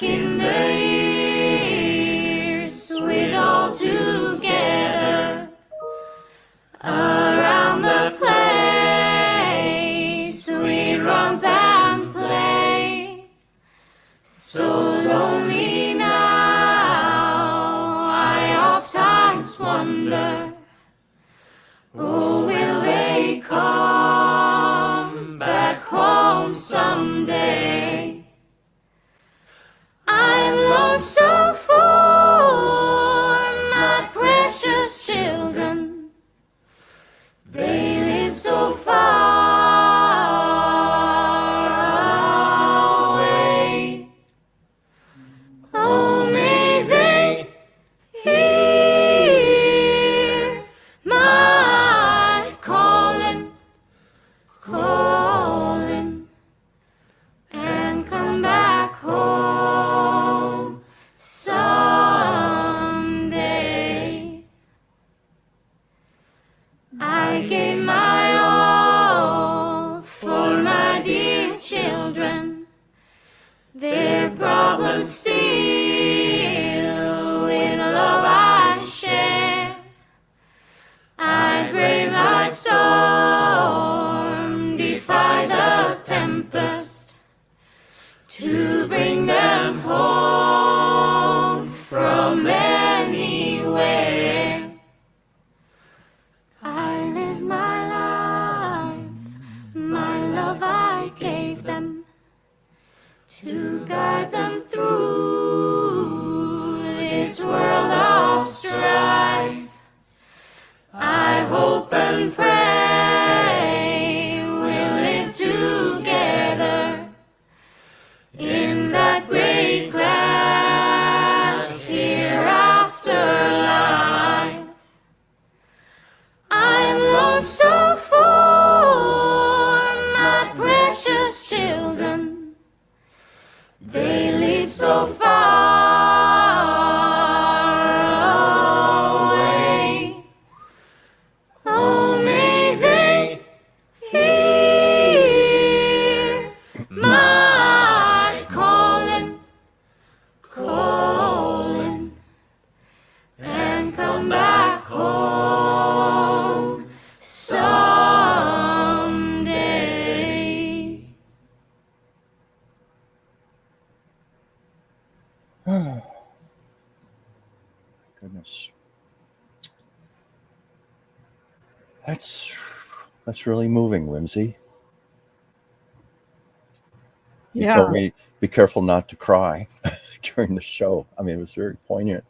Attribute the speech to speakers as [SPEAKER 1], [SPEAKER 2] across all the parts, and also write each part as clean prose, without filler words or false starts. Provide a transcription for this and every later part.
[SPEAKER 1] back in the years, we'd all together around the place, we'd romp and play. So lonely now, I oft-times wonder, oh, will they come back home someday? I'm lonesome for my precious children. They live so far away. Oh, may they hear my calling, calling, and come back home someday. I gave my all for my dear children, their problems still with love I share. I brave my storm, defy the tempest, to bring them home from anywhere. I live my life, my love I gave them, to guide them through this world of strife. I hope and pray we'll live together in that great glad hereafter life. I'm lonesome for my precious children. They live so far away. Oh, may they hear my calling, calling, and come back home someday.
[SPEAKER 2] Goodness. That's really moving, Whimsy. You told me be careful not to cry during the show. I mean, it was very poignant.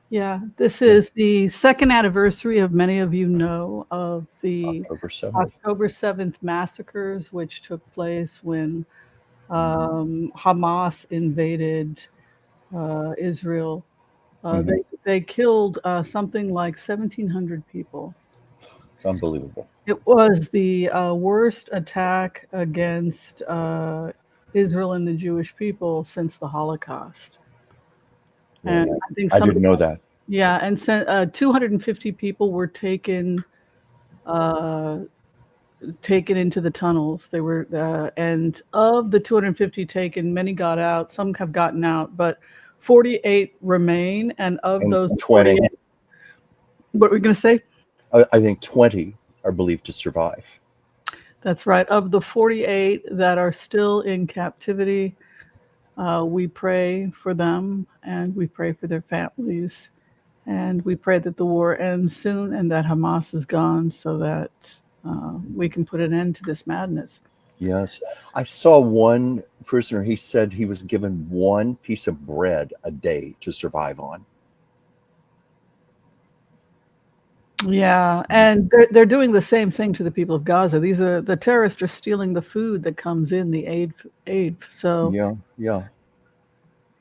[SPEAKER 3] Yeah, this is the second anniversary, of many of you know, of the October 7th massacres, which took place when Hamas invaded Israel. They killed something like 1,700 people.
[SPEAKER 2] It's unbelievable.
[SPEAKER 3] It was the worst attack against Israel and the Jewish people since the Holocaust.
[SPEAKER 2] Yeah,
[SPEAKER 3] and I think
[SPEAKER 2] I didn't know that.
[SPEAKER 3] Yeah, and 250 people were taken into the tunnels. They were, and of the 250 taken, many got out. Some have gotten out, but 48 remain. And of those
[SPEAKER 2] 20,
[SPEAKER 3] 48, what were we going to say?
[SPEAKER 2] I think 20 are believed to survive.
[SPEAKER 3] That's right. Of the 48 that are still in captivity, we pray for them, and we pray for their families, and we pray that the war ends soon and that Hamas is gone, so that we can put an end to this madness.
[SPEAKER 2] Yes. I saw one prisoner, he said he was given one piece of bread a day to survive on.
[SPEAKER 3] Yeah, and they're doing the same thing to the people of Gaza. The terrorists are stealing the food that comes in, the aid. So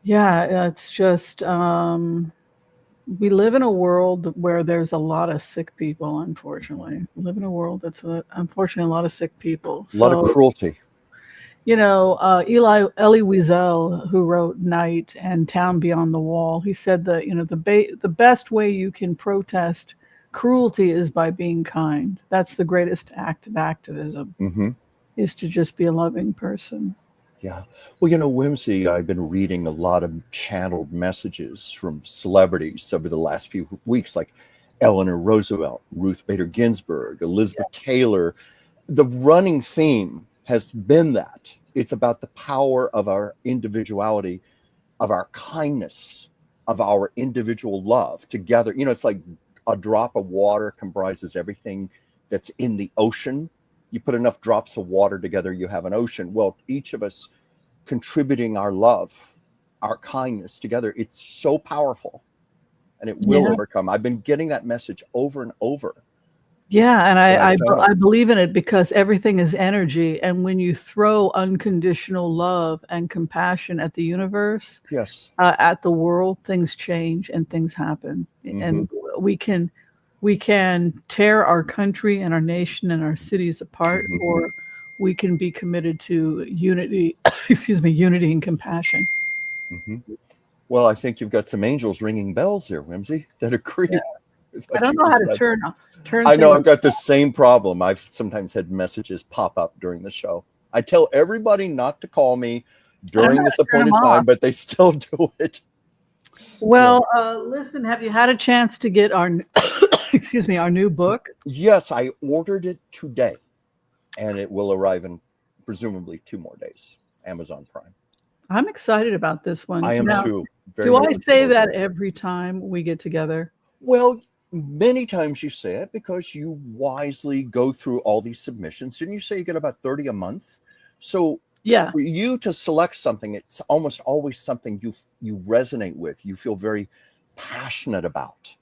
[SPEAKER 2] yeah,
[SPEAKER 3] it's just we live in a world where there's a lot of sick people. Unfortunately, we live in a world that's unfortunately a lot of sick people.
[SPEAKER 2] A lot of cruelty.
[SPEAKER 3] You know, Elie Wiesel, who wrote Night and Town Beyond the Wall, he said that the best way you can protest cruelty is by being kind. That's the greatest act of activism, is to just be a loving person.
[SPEAKER 2] Yeah. Well, Whimsy, I've been reading a lot of channeled messages from celebrities over the last few weeks, like Eleanor Roosevelt, Ruth Bader Ginsburg, Elizabeth Taylor. The running theme has been that it's about the power of our individuality, of our kindness, of our individual love together. It's like a drop of water comprises everything that's in the ocean. You put enough drops of water together, you have an ocean. Well, each of us contributing our love, our kindness together, it's so powerful, and it will
[SPEAKER 3] Yeah.
[SPEAKER 2] overcome. I've been getting that message over and over
[SPEAKER 3] Yeah, and
[SPEAKER 2] in our channel.
[SPEAKER 3] I believe in it because everything is energy, and when you throw unconditional love and compassion at the universe,
[SPEAKER 2] Yes.
[SPEAKER 3] at the world, things change and things happen, and we can tear our country and our nation and our cities apart, or we can be committed to unity. Excuse me, unity and compassion.
[SPEAKER 2] Well, I think you've got some angels ringing bells here, Whimsy, that agree
[SPEAKER 3] Yeah.
[SPEAKER 2] with
[SPEAKER 3] I
[SPEAKER 2] what
[SPEAKER 3] don't
[SPEAKER 2] you
[SPEAKER 3] know how
[SPEAKER 2] just
[SPEAKER 3] to
[SPEAKER 2] said.
[SPEAKER 3] turn
[SPEAKER 2] I know
[SPEAKER 3] things.
[SPEAKER 2] I've got the same problem. I've sometimes had messages pop up during the show. I tell everybody not to call me
[SPEAKER 3] I don't know
[SPEAKER 2] during
[SPEAKER 3] how
[SPEAKER 2] this
[SPEAKER 3] to turn them
[SPEAKER 2] appointed time,
[SPEAKER 3] off.
[SPEAKER 2] but they still do it.
[SPEAKER 3] Well, listen, have you had a chance to get our excuse me, our new book?
[SPEAKER 2] Yes, I ordered it today, and it will arrive in presumably 2 more days. Amazon Prime.
[SPEAKER 3] I'm excited about this one.
[SPEAKER 2] I am
[SPEAKER 3] Now,
[SPEAKER 2] too. Very
[SPEAKER 3] do
[SPEAKER 2] much
[SPEAKER 3] I
[SPEAKER 2] looking
[SPEAKER 3] say
[SPEAKER 2] forward to
[SPEAKER 3] that
[SPEAKER 2] it.
[SPEAKER 3] every time we get together?
[SPEAKER 2] Well, many times you say it because you wisely go through all these submissions. Didn't you say you get about 30 a month? So
[SPEAKER 3] Yeah.
[SPEAKER 2] for you to select something, it's almost always something you resonate with, you feel very passionate about.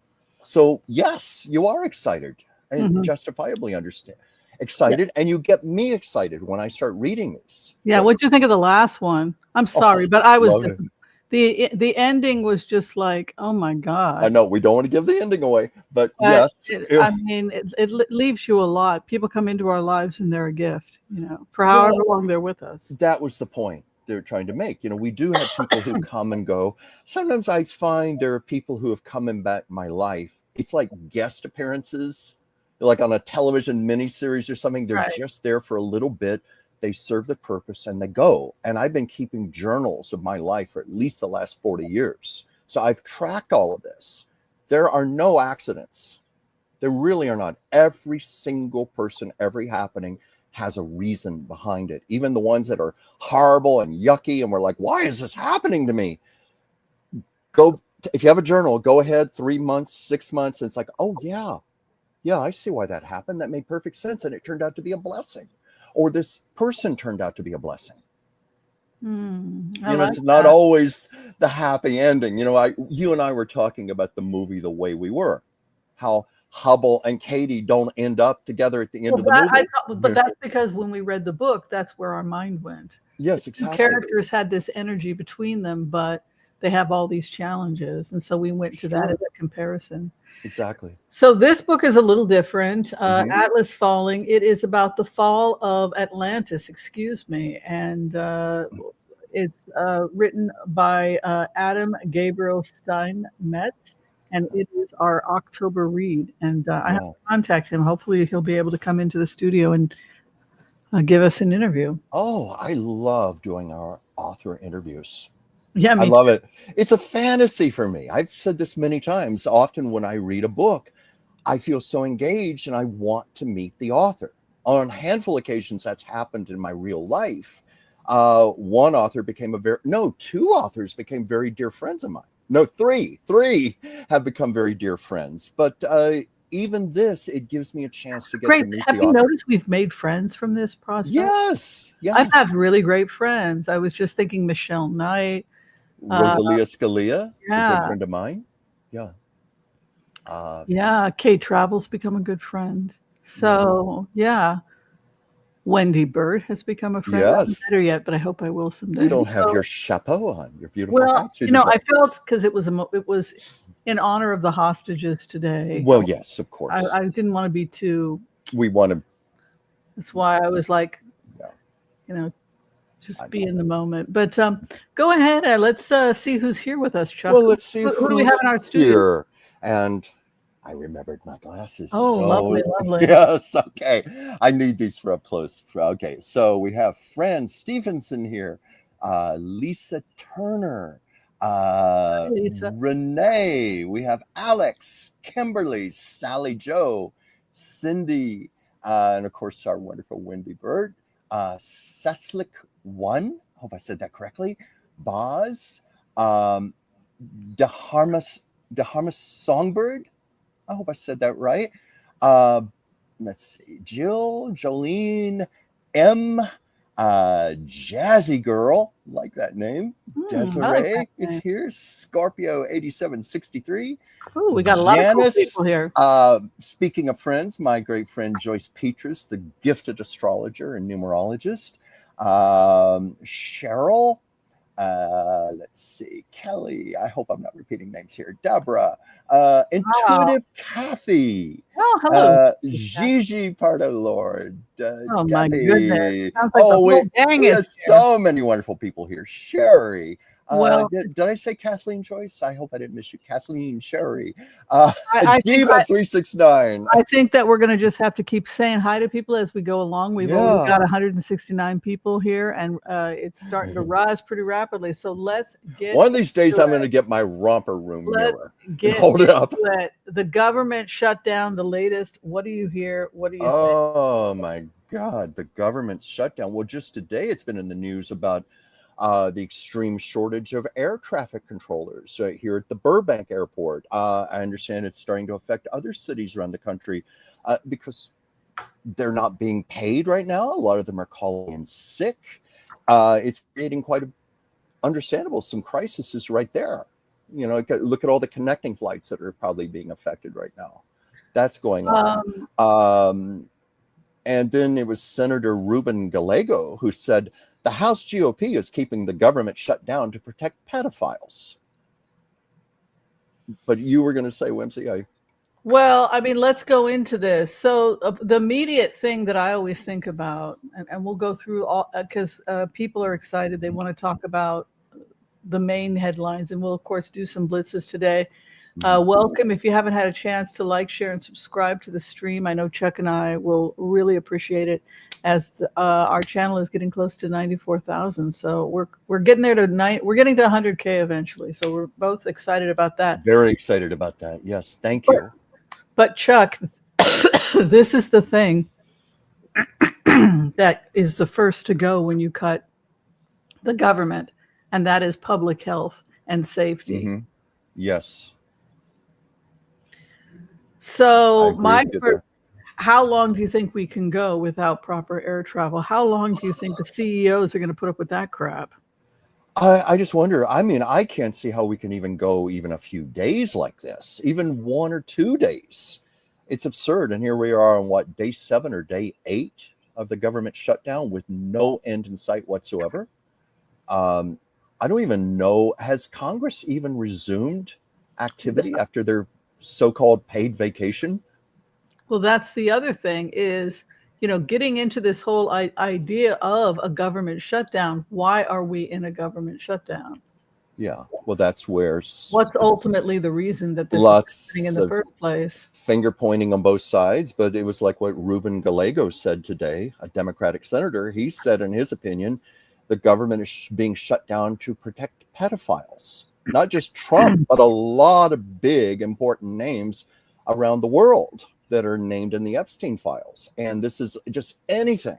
[SPEAKER 2] So yes, you are excited and
[SPEAKER 3] Mhm.
[SPEAKER 2] justifiably
[SPEAKER 3] Yeah.
[SPEAKER 2] excited, and you get me excited when I start reading these.
[SPEAKER 3] Yeah,
[SPEAKER 2] So,
[SPEAKER 3] what'd you think of the last one? I'm
[SPEAKER 2] oh,
[SPEAKER 3] sorry, but I was
[SPEAKER 2] love it.
[SPEAKER 3] the ending was just like, oh my
[SPEAKER 2] I
[SPEAKER 3] God.
[SPEAKER 2] know we don't want to give the ending away, but
[SPEAKER 3] But
[SPEAKER 2] yes, it,
[SPEAKER 3] I mean, leaves you a lot. People come into our lives and they're a gift, for however
[SPEAKER 2] well,
[SPEAKER 3] long they're with us.
[SPEAKER 2] that was the point they're trying to make. We do have people who come and go. Sometimes I find there are people who have come in back my life. It's like guest appearances, like on a television miniseries or something. They're
[SPEAKER 3] Right.
[SPEAKER 2] just there for a little bit. They serve the purpose and they go. And I've been keeping journals of my life for at least the last 40 years. So I've tracked all of this. There are no accidents. There really are not. Every single person, every happening has a reason behind it. Even the ones that are horrible and yucky, and we're like, why is this happening to me? If you have a journal, go ahead 3 months, 6 months, and it's like, oh yeah, I see why that happened. That made perfect sense, and it turned out to be a blessing. Or this person turned out to be a blessing.
[SPEAKER 3] I like
[SPEAKER 2] It's not
[SPEAKER 3] that.
[SPEAKER 2] always the happy ending. You and I were talking about the movie The Way We Were, how Hubble and Katie don't end up together at the end of the movie.
[SPEAKER 3] But that's because when we read the book, that's where our mind went.
[SPEAKER 2] Yes,
[SPEAKER 3] The two
[SPEAKER 2] exactly.
[SPEAKER 3] characters had this energy between them, but they have all these challenges, and so we went to that as a comparison.
[SPEAKER 2] Exactly.
[SPEAKER 3] So this book is a little different.
[SPEAKER 2] Mhm.
[SPEAKER 3] Atlas Falling. It is about the fall of Atlantis. Excuse me, and it's written by Adam Gabriel Steinmetz, and it is our October read. And I have
[SPEAKER 2] Yeah.
[SPEAKER 3] to contact him. Hopefully, he'll be able to come into the studio and give us an interview.
[SPEAKER 2] Oh, I love doing our author interviews.
[SPEAKER 3] Yeah,
[SPEAKER 2] I
[SPEAKER 3] me
[SPEAKER 2] love
[SPEAKER 3] too.
[SPEAKER 2] it. It's a fantasy for me. I've said this many times. Often when I read a book, I feel so engaged and I want to meet the author. On a handful of occasions, that's happened in my real life. One author became two authors became very dear friends of mine. No, three have become very dear friends. But even this, it gives me a chance to get to
[SPEAKER 3] Great.
[SPEAKER 2] meet
[SPEAKER 3] Have
[SPEAKER 2] the
[SPEAKER 3] you
[SPEAKER 2] author.
[SPEAKER 3] noticed we've made friends from this process?
[SPEAKER 2] Yes,
[SPEAKER 3] I've
[SPEAKER 2] yes.
[SPEAKER 3] had really great friends. I was just thinking Michelle Knight. Uh,
[SPEAKER 2] Rosalia Scalia is a good
[SPEAKER 3] yeah,
[SPEAKER 2] friend of mine. Yeah. Uh,
[SPEAKER 3] yeah. Kate Travel's become a good friend.
[SPEAKER 2] yeah.
[SPEAKER 3] So yeah, Wendy Bird has become a friend. I haven't
[SPEAKER 2] Yes.
[SPEAKER 3] met her yet, but I hope I will
[SPEAKER 2] You
[SPEAKER 3] someday.
[SPEAKER 2] don't have
[SPEAKER 3] So,
[SPEAKER 2] your chapeau on, your beautiful
[SPEAKER 3] well,
[SPEAKER 2] hat you design.
[SPEAKER 3] I felt because it was it was in honor of the hostages today.
[SPEAKER 2] Well, yes, of course.
[SPEAKER 3] I didn't want to be too.
[SPEAKER 2] We want to,
[SPEAKER 3] That's why I was like,
[SPEAKER 2] yeah,
[SPEAKER 3] just
[SPEAKER 2] I
[SPEAKER 3] be
[SPEAKER 2] know.
[SPEAKER 3] in the moment. But go ahead. Let's see who's here with us, Chuck.
[SPEAKER 2] Well, let's see
[SPEAKER 3] Who do we
[SPEAKER 2] who's
[SPEAKER 3] have in our studio?
[SPEAKER 2] here. And I remembered my glasses.
[SPEAKER 3] Oh, lovely, lovely.
[SPEAKER 2] Yes, okay. I need these for up close. Okay, so we have Fran Stevenson here, Lisa Turner,
[SPEAKER 3] Hi, Lisa.
[SPEAKER 2] Renee. We have Alex, Kimberly, Sally Joe, Cindy, and of course our wonderful Wendy Bird, Cecilic One. Hope I said that correctly. Boz, DeHarmus Songbird. I hope I said that right. Let's see. Jill, Jolene, M, Jazzy Girl, like that name.
[SPEAKER 3] I like
[SPEAKER 2] Desiree
[SPEAKER 3] that
[SPEAKER 2] is
[SPEAKER 3] name.
[SPEAKER 2] here. Scorpio 8763.
[SPEAKER 3] Oh, we got a lot of cool
[SPEAKER 2] Janice,
[SPEAKER 3] people here.
[SPEAKER 2] Speaking of friends, my great friend Joyce Petrus, the gifted astrologer and numerologist. Cheryl, let's see, Kelly. I hope I'm not repeating names here. Deborah, Intuitive Kathy,
[SPEAKER 3] Oh, hello.
[SPEAKER 2] Gigi Pardo Lord,
[SPEAKER 3] Oh my goodness.
[SPEAKER 2] Debbie.
[SPEAKER 3] Sounds like the whole gang
[SPEAKER 2] We
[SPEAKER 3] is
[SPEAKER 2] have
[SPEAKER 3] here.
[SPEAKER 2] so many wonderful people here. Sherry.
[SPEAKER 3] Well,
[SPEAKER 2] did I say Kathleen Joyce? I hope I didn't miss you. Kathleen Sherry.
[SPEAKER 3] I think
[SPEAKER 2] Diva 369.
[SPEAKER 3] I think that we're going to just have to keep saying hi to people as we go along. We've already
[SPEAKER 2] Yeah.
[SPEAKER 3] got 169 people here, and it's starting to rise pretty rapidly. So let's get
[SPEAKER 2] One of these days,
[SPEAKER 3] into
[SPEAKER 2] I'm
[SPEAKER 3] it.
[SPEAKER 2] going to get my romper room
[SPEAKER 3] Let's
[SPEAKER 2] mirror.
[SPEAKER 3] get
[SPEAKER 2] Hold it up.
[SPEAKER 3] into it. The government shut down the latest. What do you hear? What do you think?
[SPEAKER 2] Oh my God, the government shutdown. Well, just today it's been in the news about the extreme shortage of air traffic controllers here at the Burbank airport. I understand it's starting to affect other cities around the country because they're not being paid right now. A lot of them are calling in sick. It's creating quite understandable some crises right there. You know, look at all the connecting flights that are probably being affected right now. That's going on. And then it was Senator Ruben Gallego who said the House GOP is keeping the government shut down to protect pedophiles. But you were going to say, Whimsy,
[SPEAKER 3] Well, I mean, let's go into this. So the immediate thing that I always think about, and we'll go through all, because people are excited. They want to talk about the main headlines, and we'll, of course, do some blitzes today. Welcome. If you haven't had a chance to like, share, and subscribe to the stream, I know Chuck and I will really appreciate it as our channel is getting close to 94,000. So we're getting there to we're getting to 100K eventually. So we're both excited about that.
[SPEAKER 2] very excited about that. Yes, thank you.
[SPEAKER 3] But Chuck, this is the thing that is the first to go when you cut the government, and that is public health and safety.
[SPEAKER 2] Mm-hmm. Yes.
[SPEAKER 3] So how long do you think we can go without proper air travel? How long do you think the CEOs are going to put up with that crap?
[SPEAKER 2] I just wonder. I mean, I can't see how we can even go even a few days like this, even 1 or 2 days. It's absurd. And here we are on what, day 7 or day 8 of the government shutdown with no end in sight whatsoever. I don't even know. Has Congress even resumed activity after their so-called paid vacation?
[SPEAKER 3] Well, that's the other thing is, you know, getting into this whole idea of a government shutdown. Why are we in a government shutdown?
[SPEAKER 2] Yeah, well, that's where
[SPEAKER 3] what's ultimately the reason that this is happening in the first place.
[SPEAKER 2] Finger pointing on both sides, but it was like what Ruben Gallego said today, a Democratic senator. He said, in his opinion, the government is being shut down to protect pedophiles. Not just Trump, but a lot of big, important names around the world that are named in the Epstein files. And this is just anything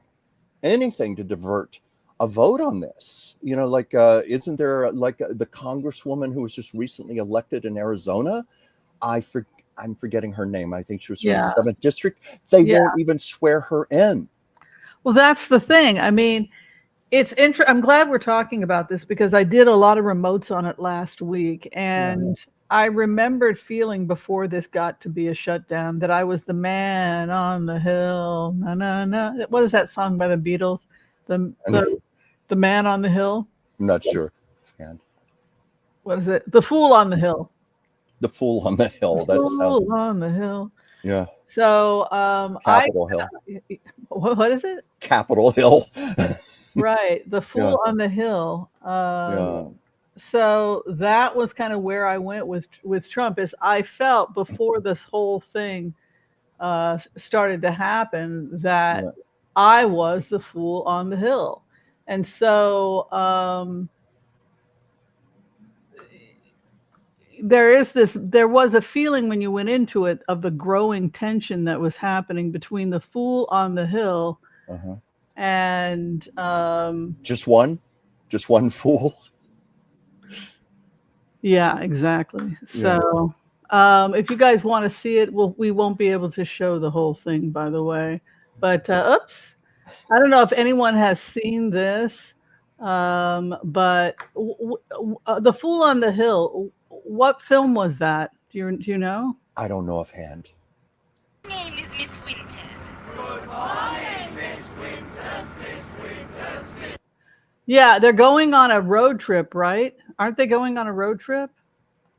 [SPEAKER 2] to divert a vote on this. You know, like, isn't there like the congresswoman who was just recently elected in Arizona? I'm forgetting her name. I think she was from the 7th district. They won't even swear her in.
[SPEAKER 3] Well, that's the thing. I mean, I'm glad we're talking about this because I did a lot of remotes on it last week. And I remembered feeling before this got to be a shutdown that I was the man on the hill. Na, na, na. What is that song by the Beatles? The man on the hill?
[SPEAKER 2] I'm not sure.
[SPEAKER 3] What is it? The fool on the hill.
[SPEAKER 2] The fool on the hill.
[SPEAKER 3] The fool on the hill.
[SPEAKER 2] Yeah.
[SPEAKER 3] So
[SPEAKER 2] Capitol Hill.
[SPEAKER 3] What is it?
[SPEAKER 2] Capitol Hill.
[SPEAKER 3] Right. The fool on the hill. So that was kind of where I went with Trump. Is I felt before this whole thing started to happen that
[SPEAKER 2] Yeah.
[SPEAKER 3] I was the fool on the hill, and so there was a feeling when you went into it of the growing tension that was happening between the fool on the hill
[SPEAKER 2] Uh-huh.
[SPEAKER 3] and
[SPEAKER 2] Just one fool.
[SPEAKER 3] yeah, exactly.
[SPEAKER 2] Yeah.
[SPEAKER 3] So if you guys want to see it, we won't be able to show the whole thing, by the way. But oops, I don't know if anyone has seen this, but The Fool on the Hill. What film was that? Do you know?
[SPEAKER 2] I don't know offhand.
[SPEAKER 1] My name is Miss Winter.
[SPEAKER 3] Yeah, they're going on a road trip, right? Aren't they going on a road trip?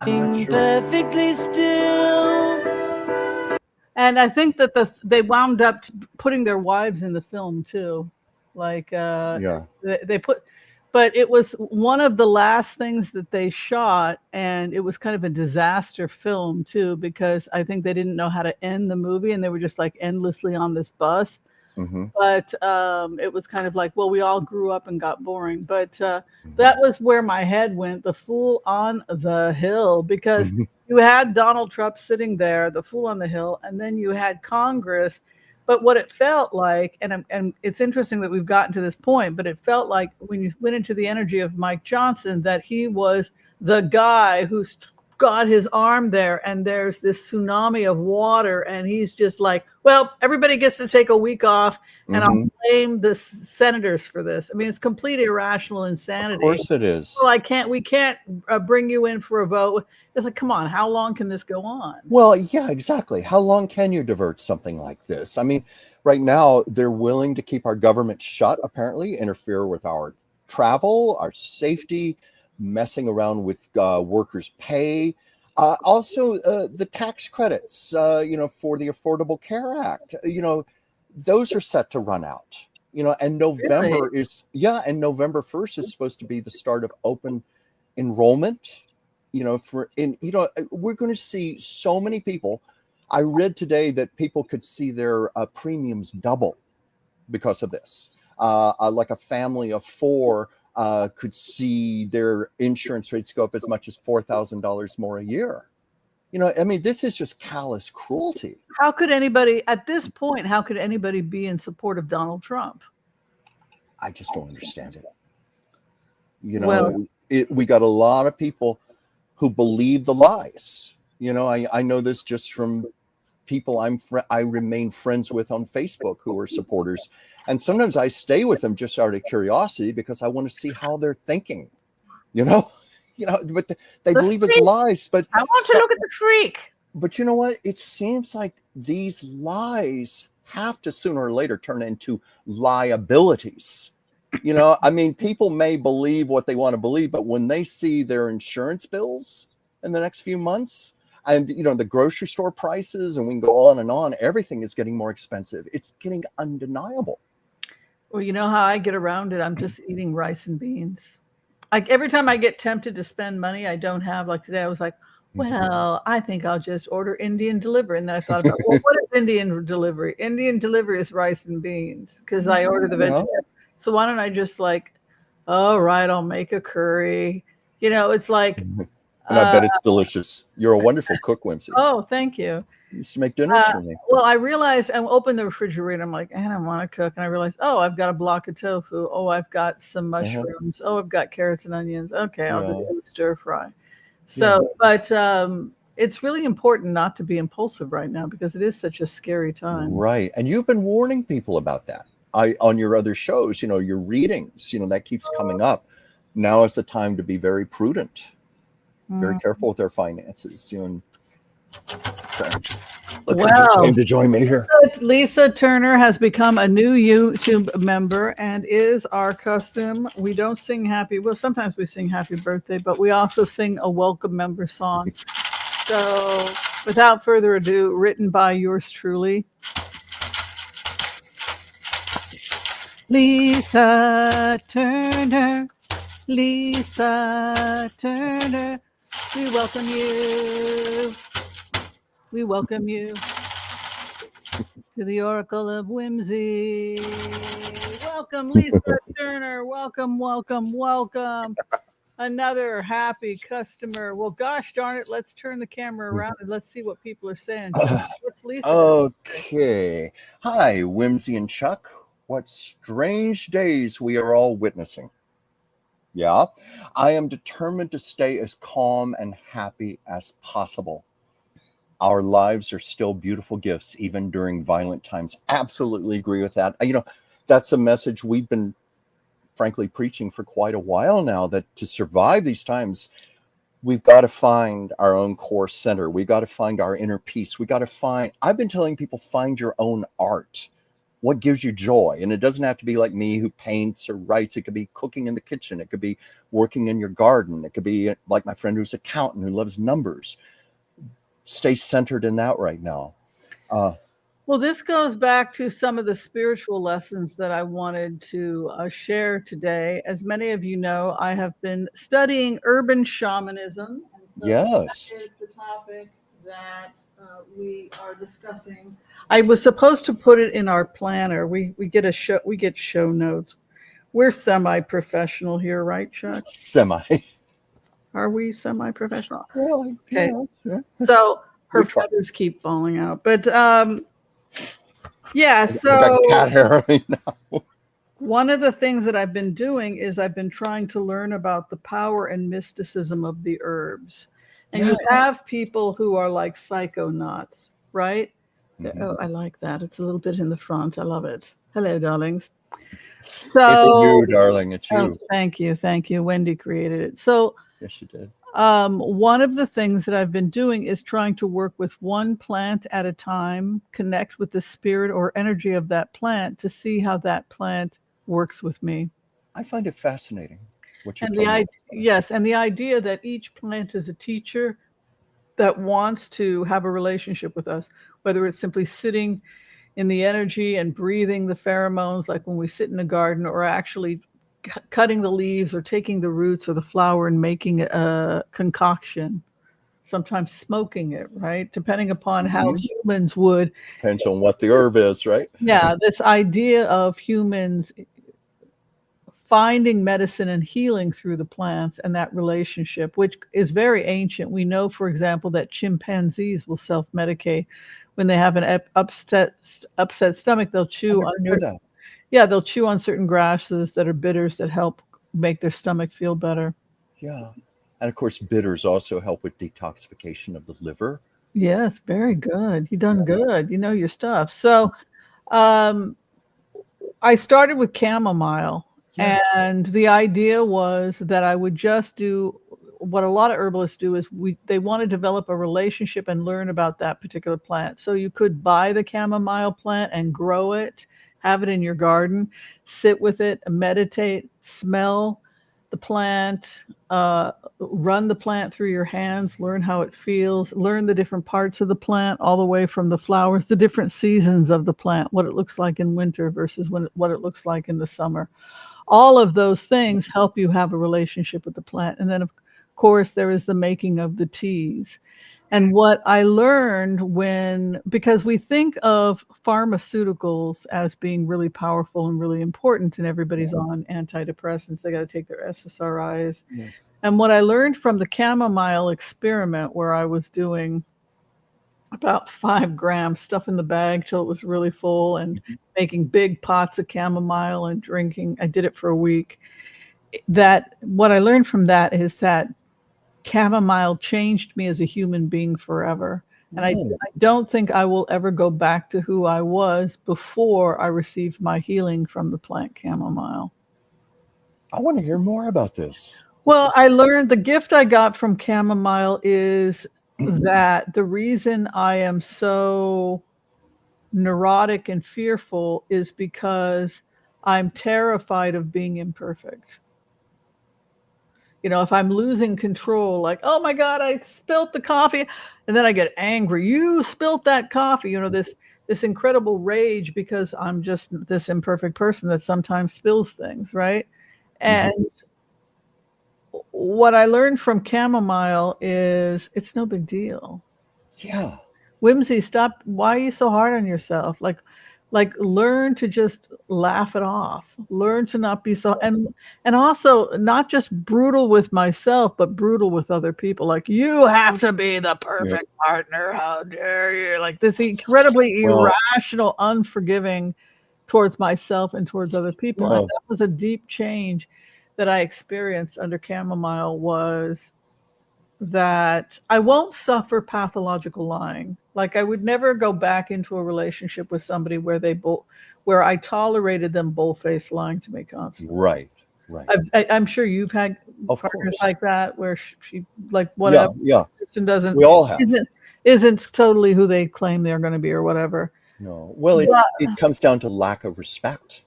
[SPEAKER 2] I'm not sure.
[SPEAKER 4] Perfectly still.
[SPEAKER 3] And I think that they wound up putting their wives in the film too. Like
[SPEAKER 2] Yeah.
[SPEAKER 3] they put, but it was one of the last things that they shot, and it was kind of a disaster film too, because I think they didn't know how to end the movie, and they were just like endlessly on this bus.
[SPEAKER 2] Mm-hmm.
[SPEAKER 3] But it was kind of like, well, we all grew up and got boring. But that was where my head went, the fool on the hill, because you had Donald Trump sitting there, the fool on the hill, and then you had Congress. But what it felt like, and it's interesting that we've gotten to this point, but it felt like when you went into the energy of Mike Johnson, that he was the guy who's got his arm there, and there's this tsunami of water, and he's just like, well, everybody gets to take a week off, and I'll blame the senators for this. I mean, it's complete irrational insanity.
[SPEAKER 2] Of course it is.
[SPEAKER 3] Well, we can't bring you in for a vote. It's like, come on, how long can this go on?
[SPEAKER 2] Well, yeah, exactly. How long can you divert something like this? I mean, right now they're willing to keep our government shut, apparently, interfere with our travel, our safety, messing around with workers' pay. Also, the tax credits, for the Affordable Care Act, those are set to run out. And November and November 1st is supposed to be the start of open enrollment. We're going to see so many people. I read today that people could see their premiums double because of this. Like a family of four could see their insurance rates go up as much as $4,000 more a year. This is just callous cruelty.
[SPEAKER 3] How could anybody at this point? How could anybody be in support of Donald Trump?
[SPEAKER 2] I just don't understand it. We got a lot of people who believe the lies. I know this just from people I remain friends with on Facebook who are supporters, and sometimes I stay with them just out of curiosity because I want to see how they're thinking. But they believe it's lies. But
[SPEAKER 3] I want to look at the freak.
[SPEAKER 2] But you know what? It seems like these lies have to sooner or later turn into liabilities. People may believe what they want to believe, but when they see their insurance bills in the next few months, and the grocery store prices, and we can go on and on, everything is getting more expensive. It's getting undeniable.
[SPEAKER 3] Well, you know how I get around it? I'm just eating rice and beans. Like every time I get tempted to spend money I don't have, like today I was like, well, I think I'll just order Indian delivery. And then I thought about, well, what is Indian delivery? Indian delivery is rice and beans because I order the vegetarian. So why don't I just all right, I'll make a curry. It's like.
[SPEAKER 2] And I bet it's delicious. You're a wonderful cook, Whimsy.
[SPEAKER 3] Oh, thank you.
[SPEAKER 2] You used to make dinners for me.
[SPEAKER 3] Well, I realized I opened the refrigerator. I'm like, I don't want to cook. And I realized, I've got a block of tofu. Oh, I've got some mushrooms. Oh, I've got carrots and onions. Okay, I'll just do a stir fry. So, but it's really important not to be impulsive right now because it is such a scary time.
[SPEAKER 2] Right. And you've been warning people about that. On your other shows, your readings, that keeps coming up. Now is the time to be very prudent. Very careful with their finances.
[SPEAKER 3] Well,
[SPEAKER 2] came to join me here.
[SPEAKER 3] Lisa Turner has become a new YouTube member, and is our custom. We don't sing sometimes we sing happy birthday, but we also sing a welcome member song. So without further ado, written by yours truly, Lisa Turner. Lisa Turner, we welcome you. We welcome you to the Oracle of Whimsy. Welcome, Lisa Turner. Welcome, welcome, welcome. Another happy customer. Well, gosh darn it, let's turn the camera around and let's see what people are saying. What's Lisa?
[SPEAKER 2] Okay. Hi, Whimsy and Chuck. What strange days we are all witnessing. Yeah, I am determined to stay as calm and happy as possible. Our lives are still beautiful gifts, even during violent times. Absolutely agree with that. That's a message we've been, frankly, preaching for quite a while now, that to survive these times, we've got to find our own core center. We've got to find our inner peace. I've been telling people, find your own art. What gives you joy? And it doesn't have to be like me who paints or writes. It could be cooking in the kitchen. It could be working in your garden. It could be like my friend who's an accountant who loves numbers. Stay centered in that right now.
[SPEAKER 3] Well, this goes back to some of the spiritual lessons that I wanted to share today. As many of you know, I have been studying urban shamanism. And so
[SPEAKER 2] Yes.
[SPEAKER 3] that is the topic that we are discussing. I was supposed to put it in our planner. We get show notes. We're semi-professional here, right, Chuck?
[SPEAKER 2] Semi.
[SPEAKER 3] Are we semi-professional?
[SPEAKER 2] Well,
[SPEAKER 3] Okay.
[SPEAKER 2] yeah.
[SPEAKER 3] So her
[SPEAKER 2] We try.
[SPEAKER 3] feathers keep falling out. But yeah,
[SPEAKER 2] I
[SPEAKER 3] so
[SPEAKER 2] got cat hair right now.
[SPEAKER 3] one of the things that I've been doing is I've been trying to learn about the power and mysticism of the herbs. And you have people who are like psychonauts, right?
[SPEAKER 2] Mhm.
[SPEAKER 3] Oh, I like that. It's a little bit in the front. I love it. Hello, darlings.
[SPEAKER 2] It's
[SPEAKER 3] So,
[SPEAKER 2] you, darling. It's you.
[SPEAKER 3] oh, thank you. Thank you. Wendy created it. So,
[SPEAKER 2] Yes, you did.
[SPEAKER 3] one of the things that I've been doing is trying to work with one plant at a time, connect with the spirit or energy of that plant to see how that plant works with me.
[SPEAKER 2] I find it fascinating what you're
[SPEAKER 3] And
[SPEAKER 2] telling me.
[SPEAKER 3] yes, and the idea that each plant is a teacher that wants to have a relationship with us, whether it's simply sitting in the energy and breathing the pheromones, like when we sit in a garden, or actually cutting the leaves or taking the roots or the flower and making a concoction, sometimes smoking it, right? Depending upon how humans would.
[SPEAKER 2] Depends on what the herb is, right?
[SPEAKER 3] Yeah, this idea of humans finding medicine and healing through the plants and that relationship, which is very ancient. We know, for example, that chimpanzees will self-medicate when they have an upset stomach. They'll chew on they'll chew on certain grasses that are bitters that help make their stomach feel better.
[SPEAKER 2] Yeah. And of course, bitters also help with detoxification of the liver.
[SPEAKER 3] Yes, very good. You done good. You know your stuff. So I started with chamomile.
[SPEAKER 2] Yes.
[SPEAKER 3] And the idea was that I would just do what a lot of herbalists do is they want to develop a relationship and learn about that particular plant. So you could buy the chamomile plant and grow it, have it in your garden, sit with it, meditate, smell the plant, run the plant through your hands, learn how it feels, learn the different parts of the plant, all the way from the flowers, the different seasons of the plant, what it looks like in winter versus what it looks like in the summer. All of those things help you have a relationship with the plant. And then, of course, there is the making of the teas. And what I learned because we think of pharmaceuticals as being really powerful and really important, and everybody's on antidepressants, they got to take their SSRIs.
[SPEAKER 2] Yeah.
[SPEAKER 3] And what I learned from the chamomile experiment, where I was doing about 5 grams, stuff in the bag till it was really full, and making big pots of chamomile and drinking. I did it for a week. That what I learned from that is that chamomile changed me as a human being forever. And I don't think I will ever go back to who I was before I received my healing from the plant chamomile.
[SPEAKER 2] I want to hear more about this.
[SPEAKER 3] Well, I learned the gift I got from chamomile is that the reason I am so neurotic and fearful is because I'm terrified of being imperfect. You know, if I'm losing control, like, oh my God, I spilt the coffee, and then I get angry. You spilt that coffee, you know, this incredible rage because I'm just this imperfect person that sometimes spills things, right? And what I learned from chamomile is it's no big deal.
[SPEAKER 2] Yeah.
[SPEAKER 3] Whimsy, stop. Why are you so hard on yourself? Like learn to just laugh it off. Learn to not be so, and also not just brutal with myself, but brutal with other people. Like, you have to be the
[SPEAKER 2] Yeah.
[SPEAKER 3] perfect partner. How dare you? Like this incredibly
[SPEAKER 2] Well,
[SPEAKER 3] irrational, unforgiving towards myself and towards other people. And
[SPEAKER 2] no.
[SPEAKER 3] that was a deep change that I experienced under chamomile, was that I won't suffer pathological lying. Like I would never go back into a relationship with somebody where I tolerated them bull-faced lying to me constantly.
[SPEAKER 2] Right. Right.
[SPEAKER 3] I'm sure you've had
[SPEAKER 2] Of
[SPEAKER 3] partners
[SPEAKER 2] course.
[SPEAKER 3] like that, where she like
[SPEAKER 2] Yeah.
[SPEAKER 3] whatever
[SPEAKER 2] Yeah.
[SPEAKER 3] person doesn't
[SPEAKER 2] We all have.
[SPEAKER 3] isn't totally who they claim they're going to be or whatever.
[SPEAKER 2] No. Well,
[SPEAKER 3] But
[SPEAKER 2] it comes down to lack of respect.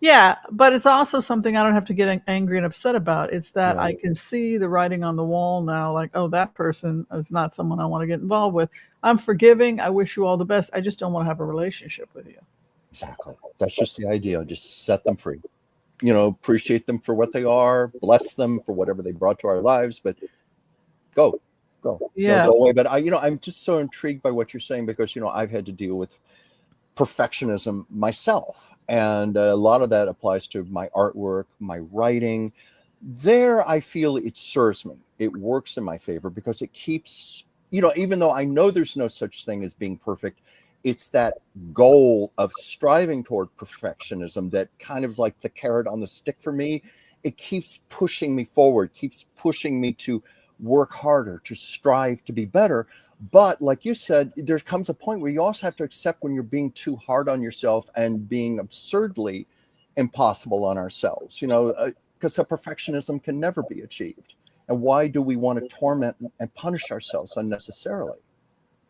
[SPEAKER 3] yeah, but it's also something I don't have to get angry and upset about. It's that
[SPEAKER 2] Yeah.
[SPEAKER 3] I can see the writing on the wall now, like, oh, that person is not someone I want to get involved with. I'm forgiving. I wish you all the best. I just don't want to have a relationship with you.
[SPEAKER 2] Exactly. That's just the idea. Just set them free. Appreciate them for what they are, bless them for whatever they brought to our lives, but go.
[SPEAKER 3] Yeah.
[SPEAKER 2] Don't worry. But I'm just so intrigued by what you're saying, because I've had to deal with perfectionism myself, and a lot of that applies to my artwork, my writing. There, I feel it serves me. It works in my favor because it keeps, even though I know there's no such thing as being perfect, it's that goal of striving toward perfectionism that kind of like the carrot on the stick for me. It keeps pushing me forward, keeps pushing me to work harder, to strive to be better. But like you said, there comes a point where you also have to accept when you're being too hard on yourself and being absurdly impossible on ourselves, because perfectionism can never be achieved. And why do we want to torment and punish ourselves unnecessarily?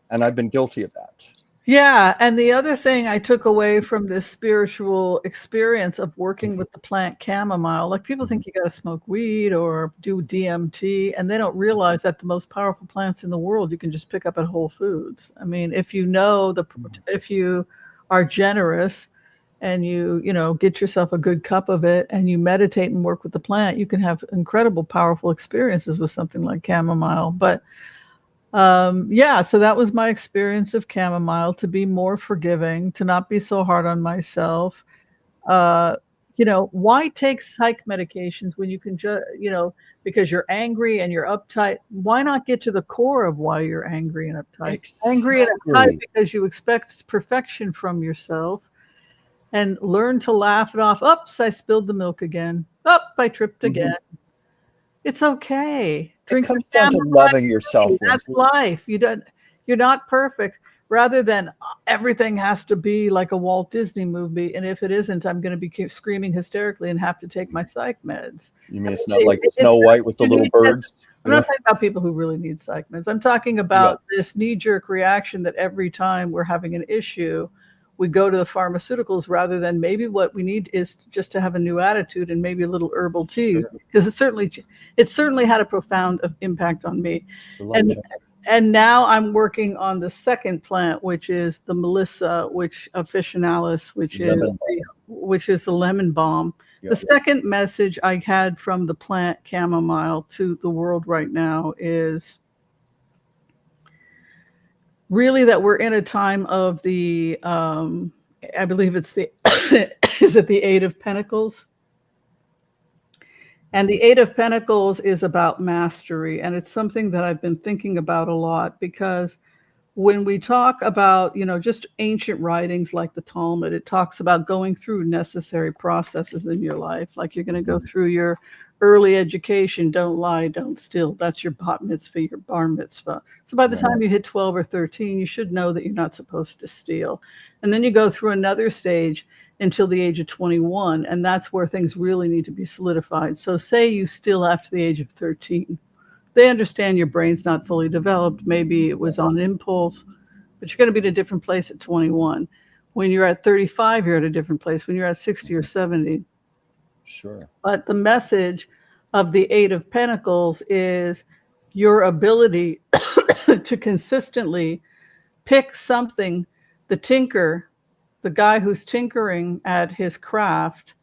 [SPEAKER 2] And I've been guilty of that.
[SPEAKER 3] Yeah. And the other thing I took away from this spiritual experience of working with the plant chamomile, like people think you got to smoke weed or do DMT, and they don't realize that the most powerful plants in the world you can just pick up at Whole Foods. I mean, if you are generous and you get yourself a good cup of it and you meditate and work with the plant, you can have incredible, powerful experiences with something like chamomile. But so that was my experience of chamomile, to be more forgiving, to not be so hard on myself. uh why take psych medications when you can just because you're angry and you're uptight? Why not get to the core of why you're angry and uptight? Angry and uptight
[SPEAKER 2] Exactly.
[SPEAKER 3] because you expect perfection from yourself, and learn to laugh it off. Oops, I spilled the milk again. I tripped again. It's okay.
[SPEAKER 2] It
[SPEAKER 3] Drink
[SPEAKER 2] comes
[SPEAKER 3] your
[SPEAKER 2] down to
[SPEAKER 3] damn
[SPEAKER 2] loving yourself.
[SPEAKER 3] That's life. You're not perfect. Rather than everything has to be like a Walt Disney movie, and if it isn't, I'm going to be screaming hysterically and have to take my psych meds.
[SPEAKER 2] You mean it's not like Snow White with the little birds?
[SPEAKER 3] I'm not talking about people who really need psych meds. I'm talking about this knee-jerk reaction that every time we're having an issue, we go to the pharmaceuticals, rather than maybe what we need is just to have a new attitude and maybe a little herbal tea, because it certainly had a profound impact on me. And now I'm working on the second plant, which is the Melissa, officinalis, which is the lemon balm. The second message I had from the plant chamomile to the world right now is really that we're in a time of the I believe it's the is it the Eight of Pentacles? And the Eight of Pentacles is about mastery, and it's something that I've been thinking about a lot, because when we talk about, just ancient writings like the Talmud, it talks about going through necessary processes in your life. Like you're going to go through your early education. Don't lie, don't steal. That's your bat mitzvah, your bar mitzvah. So by the time you hit 12 or 13, you should know that you're not supposed to steal. And then you go through another stage until the age of 21. And that's where things really need to be solidified. So say you steal after the age of 13. They understand your brain's not fully developed. Maybe it was on impulse, but you're going to be at a different place at 21. When you're at 35, you're at a different place. When you're at 60 or 70.
[SPEAKER 2] Sure.
[SPEAKER 3] But the message of the Eight of Pentacles is your ability to consistently pick something, the guy who's tinkering at his craft,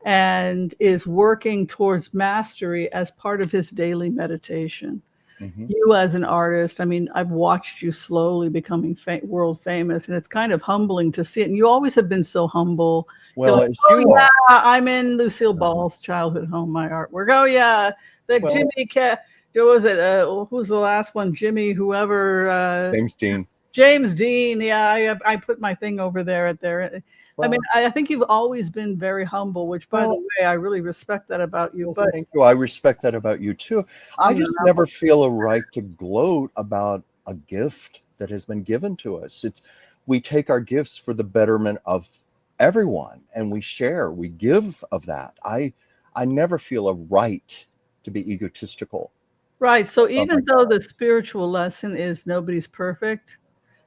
[SPEAKER 3] and is working towards mastery as part of his daily meditation.
[SPEAKER 2] Mhm.
[SPEAKER 3] You as an artist, I mean, I've watched you slowly becoming world famous, and it's kind of humbling to see it. And you always have been so humble. You're
[SPEAKER 2] Well,
[SPEAKER 3] like,
[SPEAKER 2] as
[SPEAKER 3] oh
[SPEAKER 2] you
[SPEAKER 3] yeah,
[SPEAKER 2] are.
[SPEAKER 3] I'm in Lucille Ball's childhood home, my artwork. Oh yeah, the
[SPEAKER 2] Well,
[SPEAKER 3] Jimmy Cat. What was it? Who was the last one? Jimmy, whoever.
[SPEAKER 2] James Dean.
[SPEAKER 3] James Dean. Yeah, I put my thing over there at there. I mean,
[SPEAKER 2] Well,
[SPEAKER 3] I think you've always been very humble, which, by the
[SPEAKER 2] well,
[SPEAKER 3] way, I really respect that about you.
[SPEAKER 2] well,
[SPEAKER 3] But
[SPEAKER 2] thank you. I respect that about you too. I
[SPEAKER 3] I'm
[SPEAKER 2] just never feel a right to gloat about a gift that has been given to us. It's we take our gifts for the betterment of everyone, and we share, we give of that. I never feel a right to be egotistical
[SPEAKER 3] right. So
[SPEAKER 2] about my
[SPEAKER 3] even though the spiritual lesson is nobody's perfect,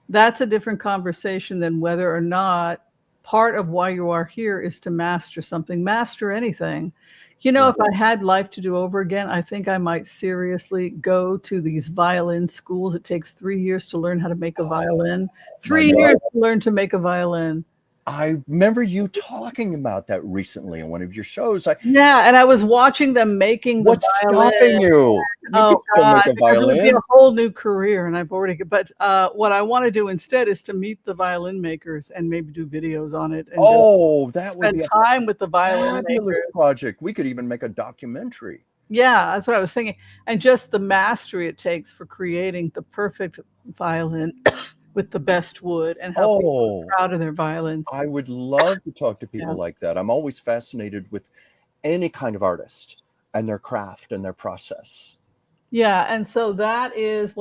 [SPEAKER 3] that's a different conversation than whether or not part of why you are here is to master something, master anything. You know,
[SPEAKER 2] yeah.
[SPEAKER 3] if I had life to do over again, I think I might seriously go to these violin schools. It takes 3 years to learn how to make a violin,
[SPEAKER 2] My
[SPEAKER 3] 3 years to learn to make a violin.
[SPEAKER 2] I remember you talking about that recently in one of your shows.
[SPEAKER 3] Yeah, and I was watching them making the
[SPEAKER 2] What's
[SPEAKER 3] violin.
[SPEAKER 2] stopping you? You
[SPEAKER 3] Oh
[SPEAKER 2] can still
[SPEAKER 3] God,
[SPEAKER 2] make a
[SPEAKER 3] because it would be a
[SPEAKER 2] violin.
[SPEAKER 3] whole new career, and I've already. But what I want to do instead is to meet the violin makers and maybe do videos on it and just
[SPEAKER 2] Oh, that would
[SPEAKER 3] spend
[SPEAKER 2] be a
[SPEAKER 3] time with the violin
[SPEAKER 2] fabulous
[SPEAKER 3] makers.
[SPEAKER 2] project. We could even make a documentary.
[SPEAKER 3] Yeah, that's what I was thinking. And just the mastery it takes for creating the perfect violin with the best wood, and how people
[SPEAKER 2] Oh,
[SPEAKER 3] are proud of their violins.
[SPEAKER 2] I would love to talk to people
[SPEAKER 3] Yeah.
[SPEAKER 2] like that. I'm always fascinated with any kind of artist and their craft and their process.
[SPEAKER 3] Yeah, and so that is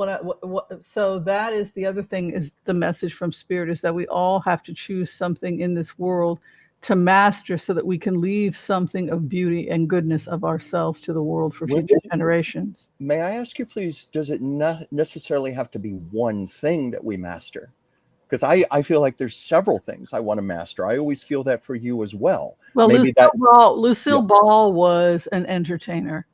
[SPEAKER 3] so that is the other thing, is the message from Spirit, is that we all have to choose something in this world to master so that we can leave something of beauty and goodness of ourselves to the world for
[SPEAKER 2] Would-
[SPEAKER 3] future generations.
[SPEAKER 2] May I ask you, please, does it not necessarily have to be one thing that we master? Because I feel like there's several things I want to master. I always feel that for you as well.
[SPEAKER 3] Well,
[SPEAKER 2] Maybe that,
[SPEAKER 3] Lucille
[SPEAKER 2] yeah,
[SPEAKER 3] Ball was an entertainer.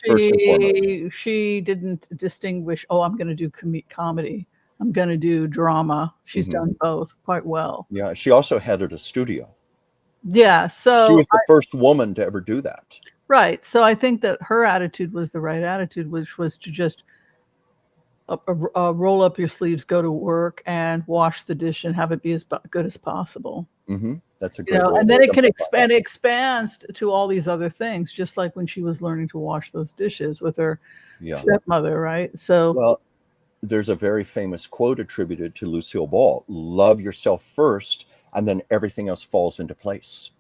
[SPEAKER 2] first and foremost.
[SPEAKER 3] She didn't distinguish, oh, I'm going to do comedy. I'm going to do drama. She's
[SPEAKER 2] Hmm.
[SPEAKER 3] done both quite well.
[SPEAKER 2] Yeah, she also headed a studio.
[SPEAKER 3] Yeah,
[SPEAKER 2] She
[SPEAKER 3] so
[SPEAKER 2] was the first woman to ever do that.
[SPEAKER 3] right. So I think that her attitude was the right attitude, which was to just roll up your sleeves, go to work, and wash the dish, and have it be as good as possible.
[SPEAKER 2] That's a
[SPEAKER 3] You
[SPEAKER 2] great
[SPEAKER 3] know,
[SPEAKER 2] way
[SPEAKER 3] and
[SPEAKER 2] to
[SPEAKER 3] then it can
[SPEAKER 2] simplify it.
[SPEAKER 3] expands to all these other things, just like when she was learning to wash those dishes with her
[SPEAKER 2] Yeah.
[SPEAKER 3] stepmother, right? So
[SPEAKER 2] Well, there's a very famous quote attributed to Lucille Ball: "Love yourself first, and then everything else falls into place."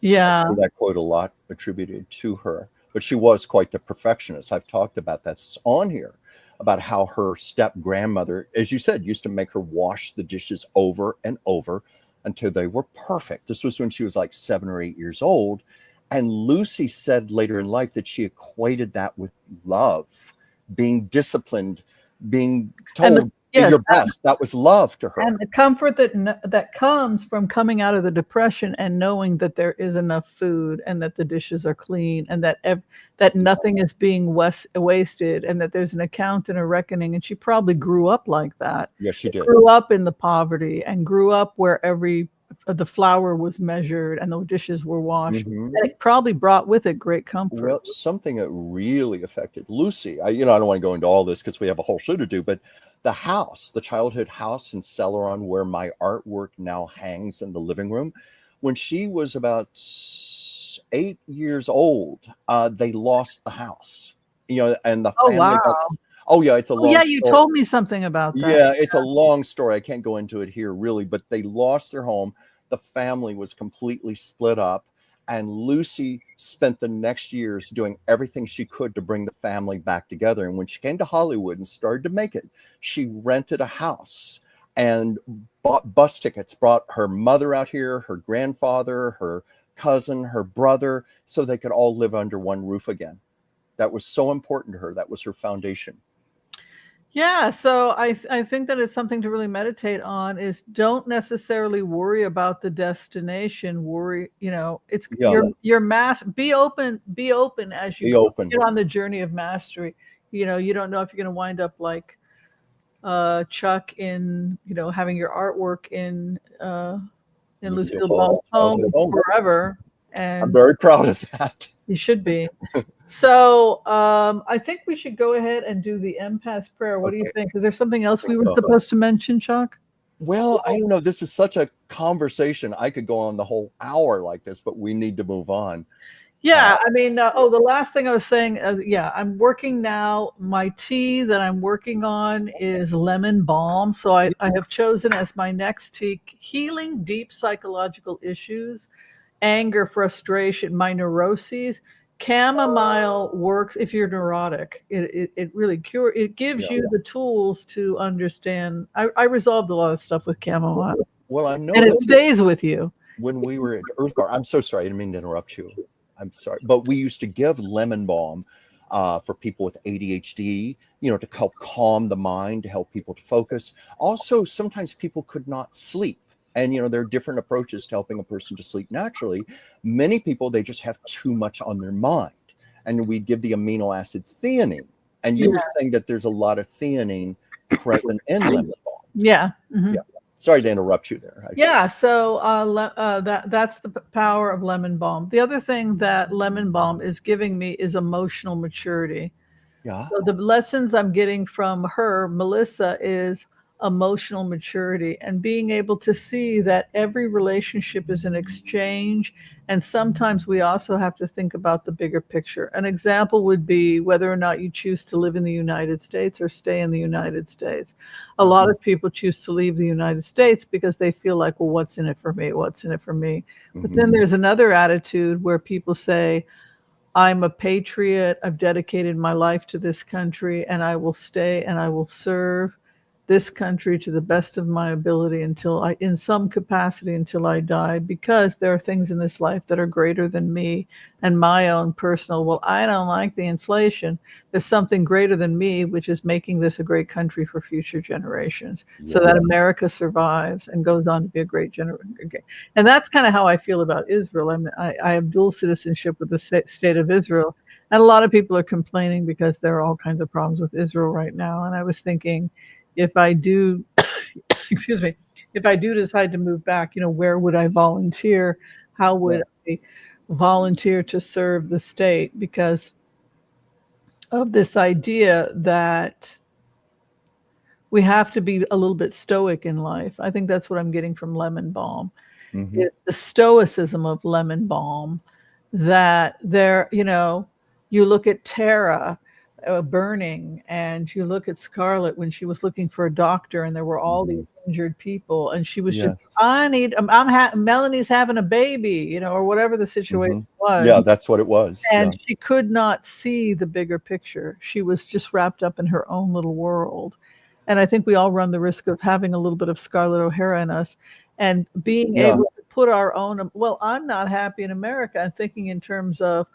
[SPEAKER 3] yeah,
[SPEAKER 2] That quote a lot attributed to her, but she was quite the perfectionist. I've talked about that on here, about how her step grandmother, as you said, used to make her wash the dishes over and over until they were perfect. This was when she was like 7 or 8 years old. And Lucy said later in life that she equated that with love, being disciplined, being
[SPEAKER 3] and
[SPEAKER 2] told, "Be
[SPEAKER 3] yes,
[SPEAKER 2] your best." That was love to her.
[SPEAKER 3] and the comfort that comes from coming out of the depression and knowing that there is enough food, and that the dishes are clean, and that that nothing is being wasted, and that there's an account and a reckoning. And she probably grew up like that.
[SPEAKER 2] Yes, she did.
[SPEAKER 3] Grew up in the poverty, and grew up where the flour was measured and the dishes were washed.
[SPEAKER 2] Mhm.
[SPEAKER 3] And it probably brought with it great comfort.
[SPEAKER 2] Well, something that really affected Lucy, I don't want to go into all this because we have a whole show to do, but the childhood house in Celeron where my artwork now hangs in the living room, when she was about 8 years old, they lost the house, and the
[SPEAKER 3] Oh
[SPEAKER 2] family got,
[SPEAKER 3] wow.
[SPEAKER 2] oh yeah, it's a
[SPEAKER 3] Oh
[SPEAKER 2] long
[SPEAKER 3] yeah, you
[SPEAKER 2] story.
[SPEAKER 3] told me something about that.
[SPEAKER 2] Yeah, it's a long story. I can't go into it here really, but they lost their home. The family was completely split up, and Lucy spent the next years doing everything she could to bring the family back together. And when she came to Hollywood and started to make it, she rented a house and bought bus tickets, brought her mother out here, her grandfather, her cousin, her brother, so they could all live under one roof again. That was so important to her. That was her foundation.
[SPEAKER 3] Yeah, so I think that it's something to really meditate on, is don't necessarily worry about the destination. Worry, it's
[SPEAKER 2] Yeah,
[SPEAKER 3] your be open as you
[SPEAKER 2] be
[SPEAKER 3] go,
[SPEAKER 2] open.
[SPEAKER 3] get on the journey of mastery. You don't know if you're going to wind up like Chuck in, having your artwork in
[SPEAKER 2] Lucille
[SPEAKER 3] Lucille
[SPEAKER 2] Ball's
[SPEAKER 3] Ball's home
[SPEAKER 2] childhood home.
[SPEAKER 3] forever. And
[SPEAKER 2] I'm very proud of that.
[SPEAKER 3] you should be. So I think we should go ahead and do the empath prayer. What do you
[SPEAKER 2] Okay.
[SPEAKER 3] think? Is there something else we were supposed to mention, Chuck?
[SPEAKER 2] Well, I don't know. This is such a conversation. I could go on the whole hour like this, but we need to move on.
[SPEAKER 3] Yeah, I mean, the last thing I was saying, yeah, I'm working now. My tea that I'm working on is lemon balm. So I have chosen as my next tea healing deep psychological issues, anger, frustration, my neuroses. Chamomile works if you're neurotic. It really it gives you the tools to understand. I resolved a lot of stuff with chamomile.
[SPEAKER 2] Well, I know
[SPEAKER 3] And it
[SPEAKER 2] that
[SPEAKER 3] stays with you.
[SPEAKER 2] when we were at Earth Bar, I'm so sorry. I didn't mean to interrupt you. I'm sorry. But we used to give lemon balm for people with ADHD, to help calm the mind, to help people to focus. Also, sometimes people could not sleep. And, there are different approaches to helping a person to sleep naturally. Many people, they just have too much on their mind. And we give the amino acid theanine. And you were saying that there's a lot of theanine present in lemon balm.
[SPEAKER 3] Yeah.
[SPEAKER 2] Yeah. Sorry to interrupt you there.
[SPEAKER 3] Yeah, so that's the power of lemon balm. The other thing that lemon balm is giving me is emotional maturity.
[SPEAKER 2] Yeah.
[SPEAKER 3] So the lessons I'm getting from her, Melissa, is emotional maturity and being able to see that every relationship is an exchange. And sometimes we also have to think about the bigger picture. An example would be whether or not you choose to live in the United States or stay in the United States. A lot of people choose to leave the United States because they feel like, well, what's in it for me? What's in it for me? But then there's another attitude where people say, I'm a patriot. I've dedicated my life to this country, and I will stay and I will serve this country to the best of my ability in some capacity until I die, because there are things in this life that are greater than me and my own personal, well, I don't like the inflation. There's something greater than me, which is making this a great country for future generations so that America survives and goes on to be a great generation. And that's kind of how I feel about Israel. I have dual citizenship with the state of Israel. And a lot of people are complaining because there are all kinds of problems with Israel right now. And I was thinking, if I do, excuse me, if I do decide to move back, where would I volunteer? How would I volunteer to serve the state? Because of this idea that we have to be a little bit stoic in life. I think that's what I'm getting from lemon balm. Is the stoicism of lemon balm, that you look at Tara burning, and you look at Scarlett when she was looking for a doctor, and there were all these injured people, and she was just, Melanie's having a baby, or whatever the situation was.
[SPEAKER 2] Yeah, that's what it was.
[SPEAKER 3] And she could not see the bigger picture. She was just wrapped up in her own little world. And I think we all run the risk of having a little bit of Scarlett O'Hara in us and being able to put our own, well, I'm not happy in America, and thinking in terms of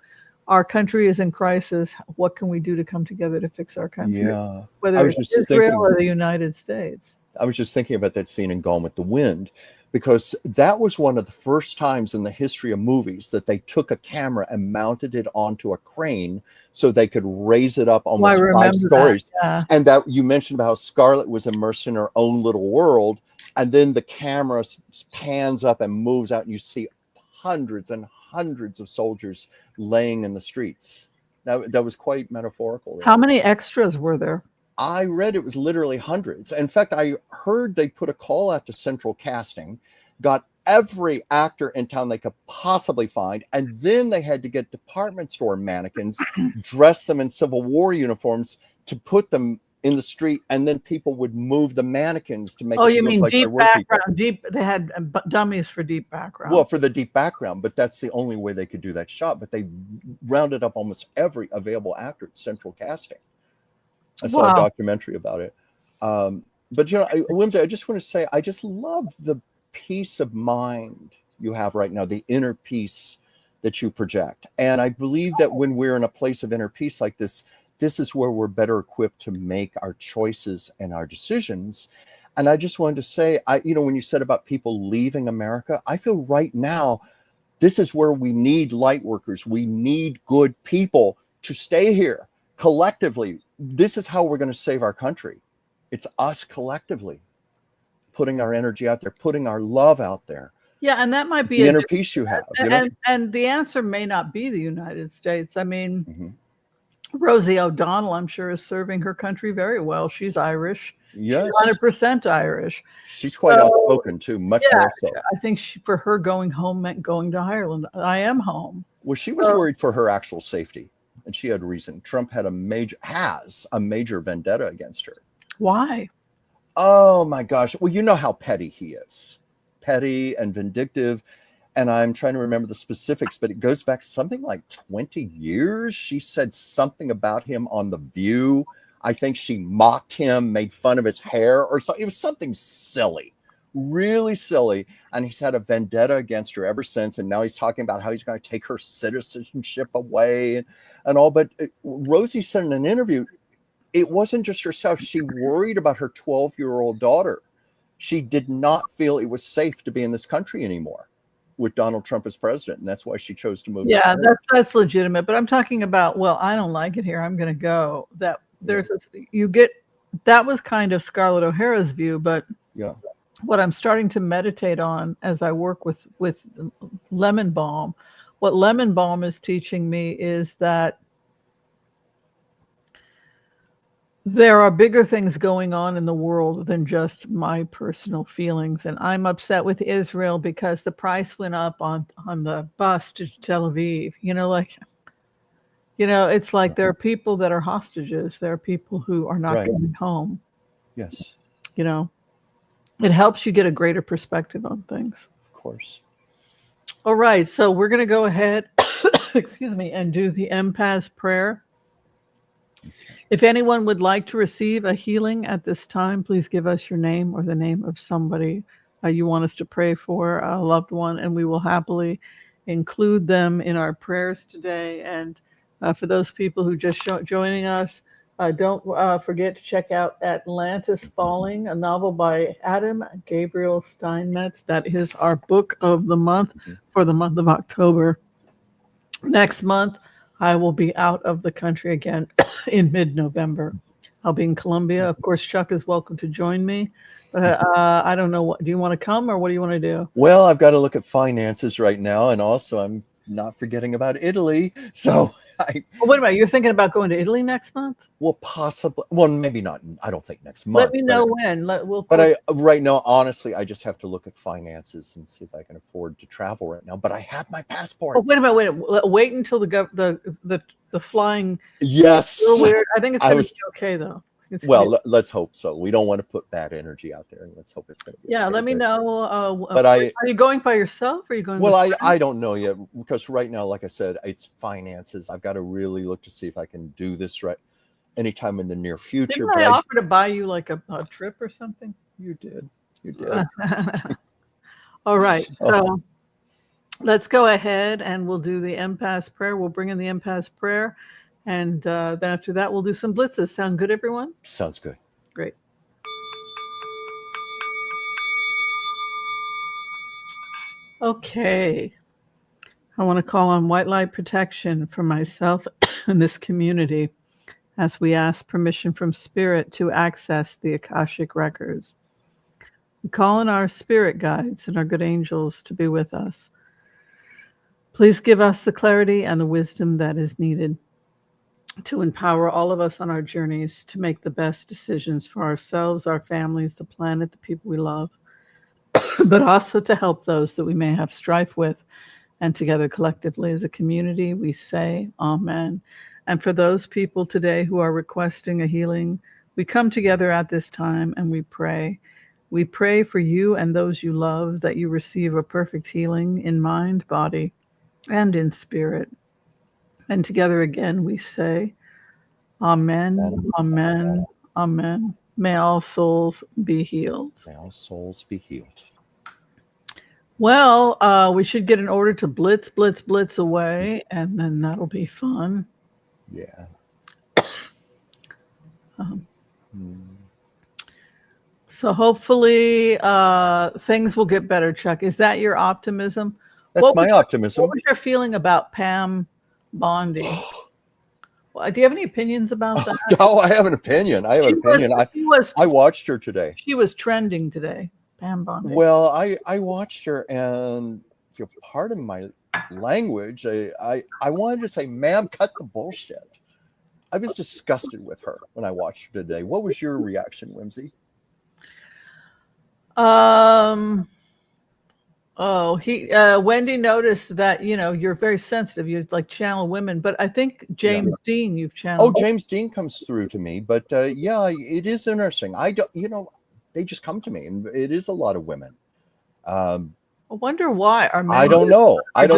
[SPEAKER 3] our country is in crisis. What can we do to come together to fix our country?
[SPEAKER 2] Yeah.
[SPEAKER 3] Whether it's Israel or the United States.
[SPEAKER 2] I was just thinking about that scene in Gone with the Wind, because that was one of the first times in the history of movies that they took a camera and mounted it onto a crane so they could raise it up almost 5 stories. And that you mentioned about how Scarlett was immersed in her own little world, and then the camera pans up and moves out, and you see hundreds and hundreds of soldiers laying in the streets. That was quite metaphorical.
[SPEAKER 3] How many extras were there?
[SPEAKER 2] I read it was literally hundreds. In fact, I heard they put a call out to Central Casting, got every actor in town they could possibly find, and then they had to get department store mannequins, dress them in Civil War uniforms to put them in the street, and then people would move the mannequins to make it
[SPEAKER 3] you
[SPEAKER 2] look
[SPEAKER 3] mean
[SPEAKER 2] like
[SPEAKER 3] deep
[SPEAKER 2] there were
[SPEAKER 3] background?
[SPEAKER 2] people.
[SPEAKER 3] They had dummies for deep background.
[SPEAKER 2] Well, for the deep background, but that's the only way they could do that shot. But they rounded up almost every available actor at Central Casting. I saw a documentary about it. But Whimsy, I just want to say, I just love the peace of mind you have right now, the inner peace that you project. And I believe that when we're in a place of inner peace like this, this is where we're better equipped to make our choices and our decisions. And I just wanted to say, when you said about people leaving America, I feel right now, this is where we need light workers. We need good people to stay here collectively. This is how we're going to save our country. It's us collectively putting our energy out there, putting our love out there,
[SPEAKER 3] Yeah, and that might be
[SPEAKER 2] the
[SPEAKER 3] a
[SPEAKER 2] inner peace you have. You know?
[SPEAKER 3] and the answer may not be the United States. I mean,
[SPEAKER 2] Mhm.
[SPEAKER 3] Rosie O'Donnell, I'm sure, is serving her country very well. She's Irish.
[SPEAKER 2] Yes.
[SPEAKER 3] She's 100% Irish.
[SPEAKER 2] She's quite outspoken too, much
[SPEAKER 3] Yeah,
[SPEAKER 2] more so.
[SPEAKER 3] I think for her, going home meant going to Ireland. I am home.
[SPEAKER 2] Well, she was worried for her actual safety, and she had reason. Trump has a major vendetta against her.
[SPEAKER 3] Why?
[SPEAKER 2] Oh my gosh. Well, you know how petty he is. Petty and vindictive. And I'm trying to remember the specifics, but it goes back something like 20 years. She said something about him on The View. I think she mocked him, made fun of his hair or something. It was something silly, really silly. And he's had a vendetta against her ever since. And now he's talking about how he's going to take her citizenship away and all. But Rosie said in an interview, it wasn't just herself. She worried about her 12-year-old daughter. She did not feel it was safe to be in this country anymore with Donald Trump as president. And that's why she chose to move.
[SPEAKER 3] Yeah, that's legitimate. But I'm talking about, well, I don't like it here, I'm going to go. That there's that was kind of Scarlett O'Hara's view. But
[SPEAKER 2] yeah,
[SPEAKER 3] what I'm starting to meditate on as I work with Lemon Balm, what Lemon Balm is teaching me is that there are bigger things going on in the world than just my personal feelings. And I'm upset with Israel because the price went up on the bus to Tel Aviv. It's like there are people that are hostages. There are people who are not going home.
[SPEAKER 2] Yes.
[SPEAKER 3] It helps you get a greater perspective on things.
[SPEAKER 2] Of course.
[SPEAKER 3] All right. So we're going to go ahead, excuse me, and do the empath prayer. If anyone would like to receive a healing at this time, please give us your name or the name of somebody you want us to pray for, a loved one, and we will happily include them in our prayers today. And for those people who just joining us, don't forget to check out Atlantis Falling, a novel by Adam Gabriel Steinmetz. That is our book of the month for the month of October. Next month, I will be out of the country again in mid-November. I'll be in Colombia. Of course, Chuck is welcome to join me. But I don't know. Do you want to come or what do you want to do?
[SPEAKER 2] Well, I've got to look at finances right now. And also, I'm not forgetting about Italy. So
[SPEAKER 3] wait a minute. You're thinking about going to Italy next month?
[SPEAKER 2] Well, possibly. Well, maybe not. I don't think next month.
[SPEAKER 3] Let me know when.
[SPEAKER 2] Right now, honestly, I just have to look at finances and see if I can afford to travel right now. But I have my passport.
[SPEAKER 3] Oh, wait a minute. Wait until the flying.
[SPEAKER 2] Yes.
[SPEAKER 3] It's weird. I think it's going to be okay though.
[SPEAKER 2] Let's hope so. We don't want to put bad energy out there, and let's hope it's going to be.
[SPEAKER 3] Yeah, let me know.
[SPEAKER 2] But
[SPEAKER 3] are you going by yourself? Or are you going?
[SPEAKER 2] Well, I don't know yet because right now, like I said, it's finances. I've got to really look to see if I can do this right anytime in the near future.
[SPEAKER 3] Didn't I offer to buy you like a trip or something?
[SPEAKER 2] You did.
[SPEAKER 3] All right. So let's go ahead and we'll do the empath prayer. We'll bring in the empath prayer. And then after that, we'll do some blitzes. Sound good, everyone?
[SPEAKER 2] Sounds good.
[SPEAKER 3] Great. Okay. I want to call on white light protection for myself and this community as we ask permission from Spirit to access the Akashic records. We call on our spirit guides and our good angels to be with us. Please give us the clarity and the wisdom that is needed to empower all of us on our journeys to make the best decisions for ourselves, our families, the planet, the people we love, but also to help those that we may have strife with. And together collectively as a community, we say Amen. And for those people today who are requesting a healing, we come together at this time and we pray. We pray for you and those you love that you receive a perfect healing in mind, body, and in spirit. And together again, we say, Amen, Amen, Amen. May all souls be healed.
[SPEAKER 2] May all souls be healed.
[SPEAKER 3] Well, we should get an order to blitz away, and then that'll be fun.
[SPEAKER 2] Yeah.
[SPEAKER 3] So hopefully things will get better, Chuck. Is that your optimism?
[SPEAKER 2] That's my optimism.
[SPEAKER 3] What was your feeling about Pam Bondi? Do you have any opinions about that?
[SPEAKER 2] Oh, I have an opinion. I watched her today.
[SPEAKER 3] She was trending today. Pam Bondi.
[SPEAKER 2] Well, I watched her, and if you'll pardon my language, I wanted to say, ma'am, cut the bullshit. I was disgusted with her when I watched her today. What was your reaction, Whimsy?
[SPEAKER 3] Wendy noticed that, you're very sensitive. You like channel women, but I think James Dean you've
[SPEAKER 2] Oh,
[SPEAKER 3] channeled.
[SPEAKER 2] James Dean comes through to me, but yeah, it is interesting. I don't, they just come to me, and it is a lot of women.
[SPEAKER 3] I wonder why. Are men
[SPEAKER 2] I don't know. I've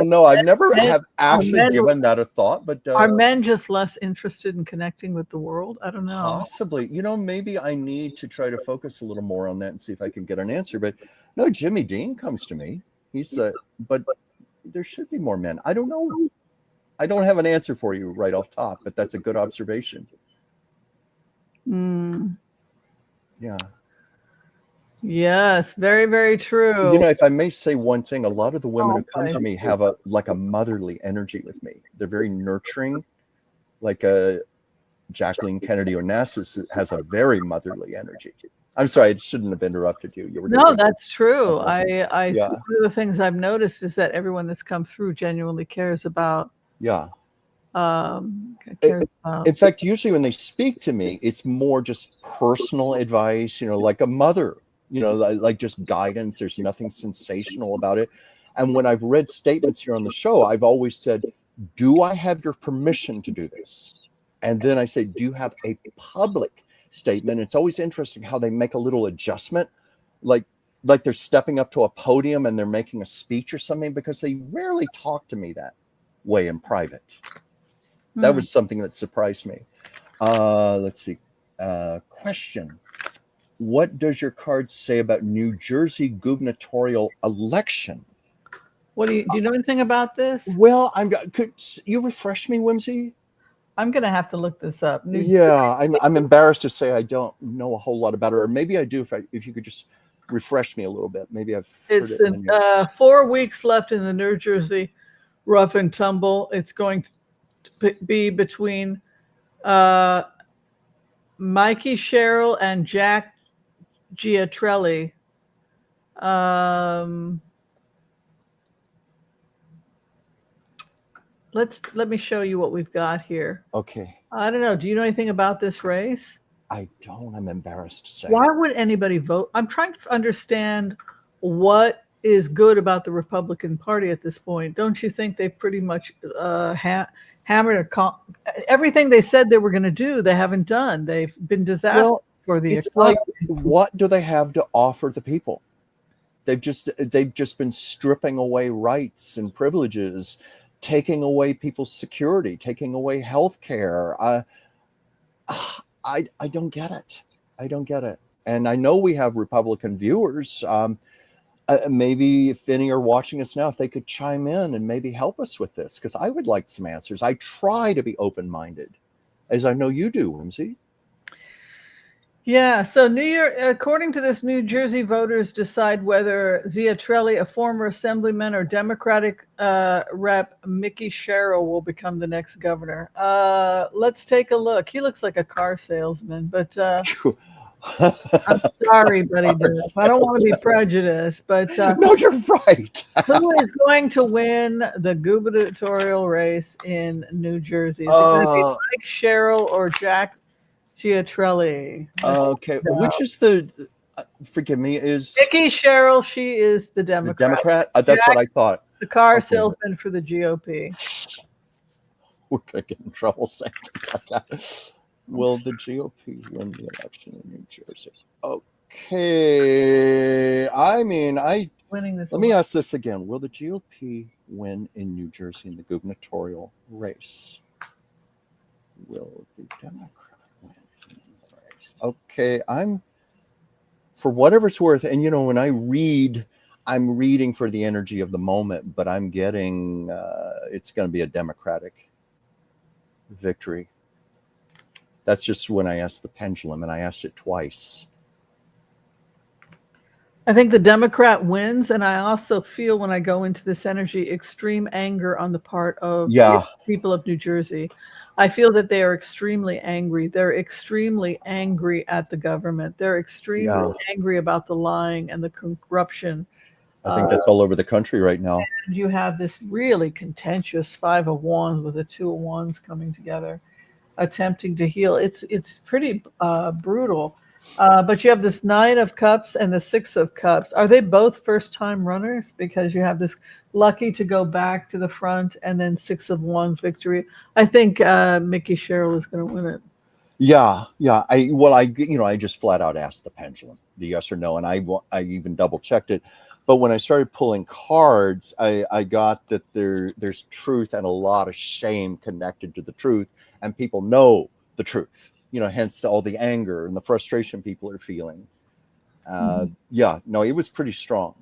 [SPEAKER 2] never
[SPEAKER 3] men-
[SPEAKER 2] have actually
[SPEAKER 3] men-
[SPEAKER 2] given that a thought, but
[SPEAKER 3] are men just less interested in connecting with the world? I don't know.
[SPEAKER 2] possibly, maybe I need to try to focus a little more on that and see if I can get an answer. But no, Jimmy Dean comes to me. He's but there should be more men. I don't know. I don't have an answer for you right off top, but that's a good observation. Yeah.
[SPEAKER 3] Yes, very, very true.
[SPEAKER 2] If I may say one thing, a lot of the women who come to me have a motherly energy with me. They're very nurturing, like Jacqueline Kennedy Onassis has a very motherly energy. I'm sorry, I shouldn't have interrupted you. You were
[SPEAKER 3] No, that's true.
[SPEAKER 2] something.
[SPEAKER 3] One of the things I've noticed is that everyone that's come through genuinely cares about.
[SPEAKER 2] In fact, usually when they speak to me, it's more just personal advice, like a mother, like just guidance. There's nothing sensational about it. And when I've read statements here on the show, I've always said, do I have your permission to do this? And then I say, do you have a public statement? It's always interesting how they make a little adjustment, like they're stepping up to a podium and they're making a speech or something, because they rarely talk to me that way in private. That was something that surprised me. Let's see. Question. What does your card say about New Jersey gubernatorial election?
[SPEAKER 3] Do you know anything about this?
[SPEAKER 2] Well, could you refresh me, Whimsy?
[SPEAKER 3] I'm going to have to look this up.
[SPEAKER 2] I'm embarrassed to say I don't know a whole lot about it, or maybe I do. If you could just refresh me a little bit, maybe I've heard it.
[SPEAKER 3] It's 4 weeks left in the New Jersey rough and tumble. It's going to be between Mikey Sherrill and Jack Giatrelli. Let me show you what we've got here.
[SPEAKER 2] Okay.
[SPEAKER 3] I don't know. Do you know anything about this race?
[SPEAKER 2] I don't. I'm embarrassed to say.
[SPEAKER 3] Why would anybody vote? I'm trying to understand what is good about the Republican Party at this point. Don't you think they've pretty much hammered everything they said they were going to do? They haven't done. They've been disastrous for the economy.
[SPEAKER 2] Like, what do they have to offer the people? They've just been stripping away rights and privileges, taking away people's security, taking away health care. I don't get it. I don't get it. And I know we have Republican viewers. Maybe if any are watching us now, if they could chime in and maybe help us with this, because I would like some answers. I try to be open-minded, as I know you do, Whimsy.
[SPEAKER 3] Yeah, so according to this, New Jersey voters decide whether Giatrelli, a former assemblyman, or Democratic Rep Mickey Sherrill will become the next governor. Let's take a look. He looks like a car salesman, but I'm sorry, buddy. I don't want to be prejudiced, but
[SPEAKER 2] no, you're right.
[SPEAKER 3] Who is going to win the gubernatorial race in New Jersey? Is it going to be Mike Sherrill or Jack Giatrelli?
[SPEAKER 2] Okay, which is the? Forgive me. Is
[SPEAKER 3] Mickey Sherrill? She is the Democrat.
[SPEAKER 2] The Democrat. That's what I thought.
[SPEAKER 3] The car salesman for the GOP.
[SPEAKER 2] We're gonna get in trouble saying like that. Will the GOP win the election in New Jersey? Okay. I mean, let me ask this again. Will the GOP win in New Jersey in the gubernatorial race? Will the Democrat win in the race? Okay. For whatever it's worth, and when I read, I'm reading for the energy of the moment, but I'm getting it's going to be a Democratic victory. That's just when I asked the pendulum, and I asked it twice.
[SPEAKER 3] I think the Democrat wins, and I also feel when I go into this energy, extreme anger on the part of the
[SPEAKER 2] Yeah,
[SPEAKER 3] people of New Jersey. I feel that they are extremely angry. They're extremely angry at the government. They're extremely
[SPEAKER 2] yeah.
[SPEAKER 3] angry about the lying and the corruption.
[SPEAKER 2] I think
[SPEAKER 3] Uh,
[SPEAKER 2] that's all over the country right now.
[SPEAKER 3] and you have this really contentious Five of Wands with the Two of Wands coming together, attempting to heal. It's pretty brutal. But you have this Nine of Cups and the Six of Cups. Are they both first time runners? Because you have this lucky to go back to the front and then Six of Wands victory. I think Mickey Sherrill is going to win it.
[SPEAKER 2] Yeah, yeah. I just flat out asked the pendulum, the yes or no, and I even double checked it. But when I started pulling cards, I got that there's truth and a lot of shame connected to the truth, and people know the truth. Hence all the anger and the frustration people are feeling. Yeah, no, it was pretty strong.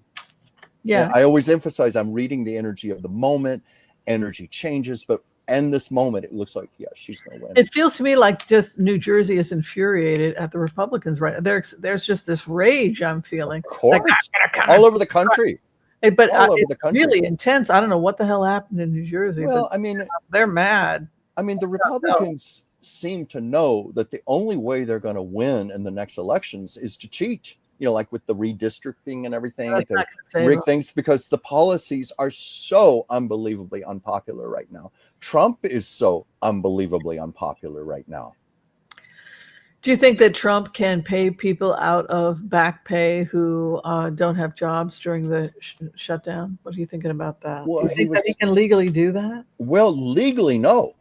[SPEAKER 3] Yeah.
[SPEAKER 2] I always emphasize I'm reading the energy of the moment. Energy changes, but in this moment, it looks like, yeah, she's going to win.
[SPEAKER 3] It feels to me like just New Jersey is infuriated at the Republicans, right? There's just this rage I'm feeling.
[SPEAKER 2] Of course,
[SPEAKER 3] Like,
[SPEAKER 2] all over the country.
[SPEAKER 3] but
[SPEAKER 2] All over
[SPEAKER 3] it's
[SPEAKER 2] the country.
[SPEAKER 3] really intense. I don't know what the hell happened in New Jersey,
[SPEAKER 2] Well,
[SPEAKER 3] but they're mad.
[SPEAKER 2] the Republicans seem to know that the only way they're going to win in the next elections is to cheat. Like with the redistricting and everything,
[SPEAKER 3] They're not
[SPEAKER 2] to
[SPEAKER 3] gonna say
[SPEAKER 2] rig
[SPEAKER 3] that.
[SPEAKER 2] things, because the policies are so unbelievably unpopular right now. Trump is so unbelievably unpopular right now.
[SPEAKER 3] Do you think that Trump can pay people out of back pay who don't have jobs during the shutdown? What are you thinking about that?
[SPEAKER 2] Well,
[SPEAKER 3] Do you think that he can legally do that?
[SPEAKER 2] Well, legally, no.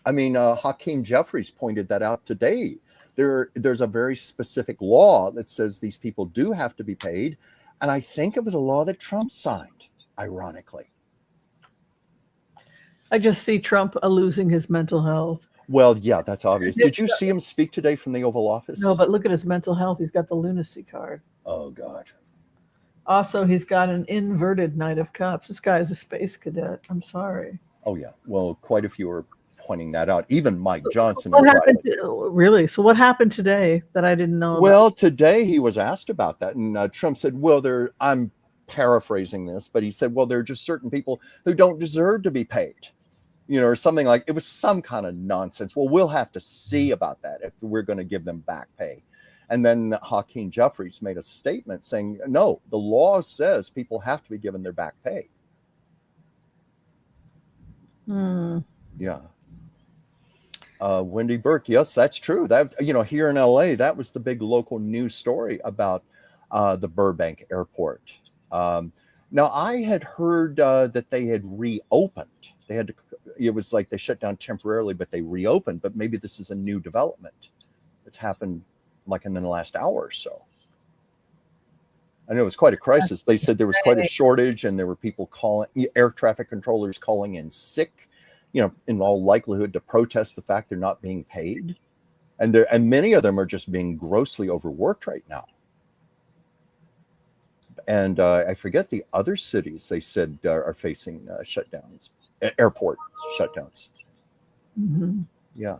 [SPEAKER 2] Hakeem Jeffries pointed that out today. There's a very specific law that says these people do have to be paid. And I think it was a law that Trump signed, ironically.
[SPEAKER 3] I just see Trump losing his mental health.
[SPEAKER 2] Well, yeah, that's obvious. Did you see him speak today from the Oval Office?
[SPEAKER 3] No, but look at his mental health. He's got the lunacy card.
[SPEAKER 2] Oh, God.
[SPEAKER 3] Also, he's got an inverted Knight of Cups. This guy is a space cadet. I'm sorry.
[SPEAKER 2] Oh, yeah. Well, quite a few are pointing that out. Even Mike Johnson.
[SPEAKER 3] What happened? Really? So what happened today that I didn't know about?
[SPEAKER 2] Well, today he was asked about that, and Trump said, well, I'm paraphrasing this, but he said, well, there are just certain people who don't deserve to be paid, or something like, it was some kind of nonsense. Well, we'll have to see about that if we're going to give them back pay. And then Hakeem Jeffries made a statement saying, no, the law says people have to be given their back pay. Yeah. Wendy Burke, yes, that's true. That here in LA, that was the big local news story about the Burbank airport. Now, I had heard that they had reopened. It was like they shut down temporarily, but they reopened. But maybe this is a new development that's happened like in the last hour or so. I know it was quite a crisis. They said there was quite a shortage, and there were people air traffic controllers calling in sick, in all likelihood to protest the fact they're not being paid. And many of them are just being grossly overworked right now. And I forget the other cities they said are facing shutdowns, airport shutdowns.
[SPEAKER 3] Mm-hmm.
[SPEAKER 2] Yeah.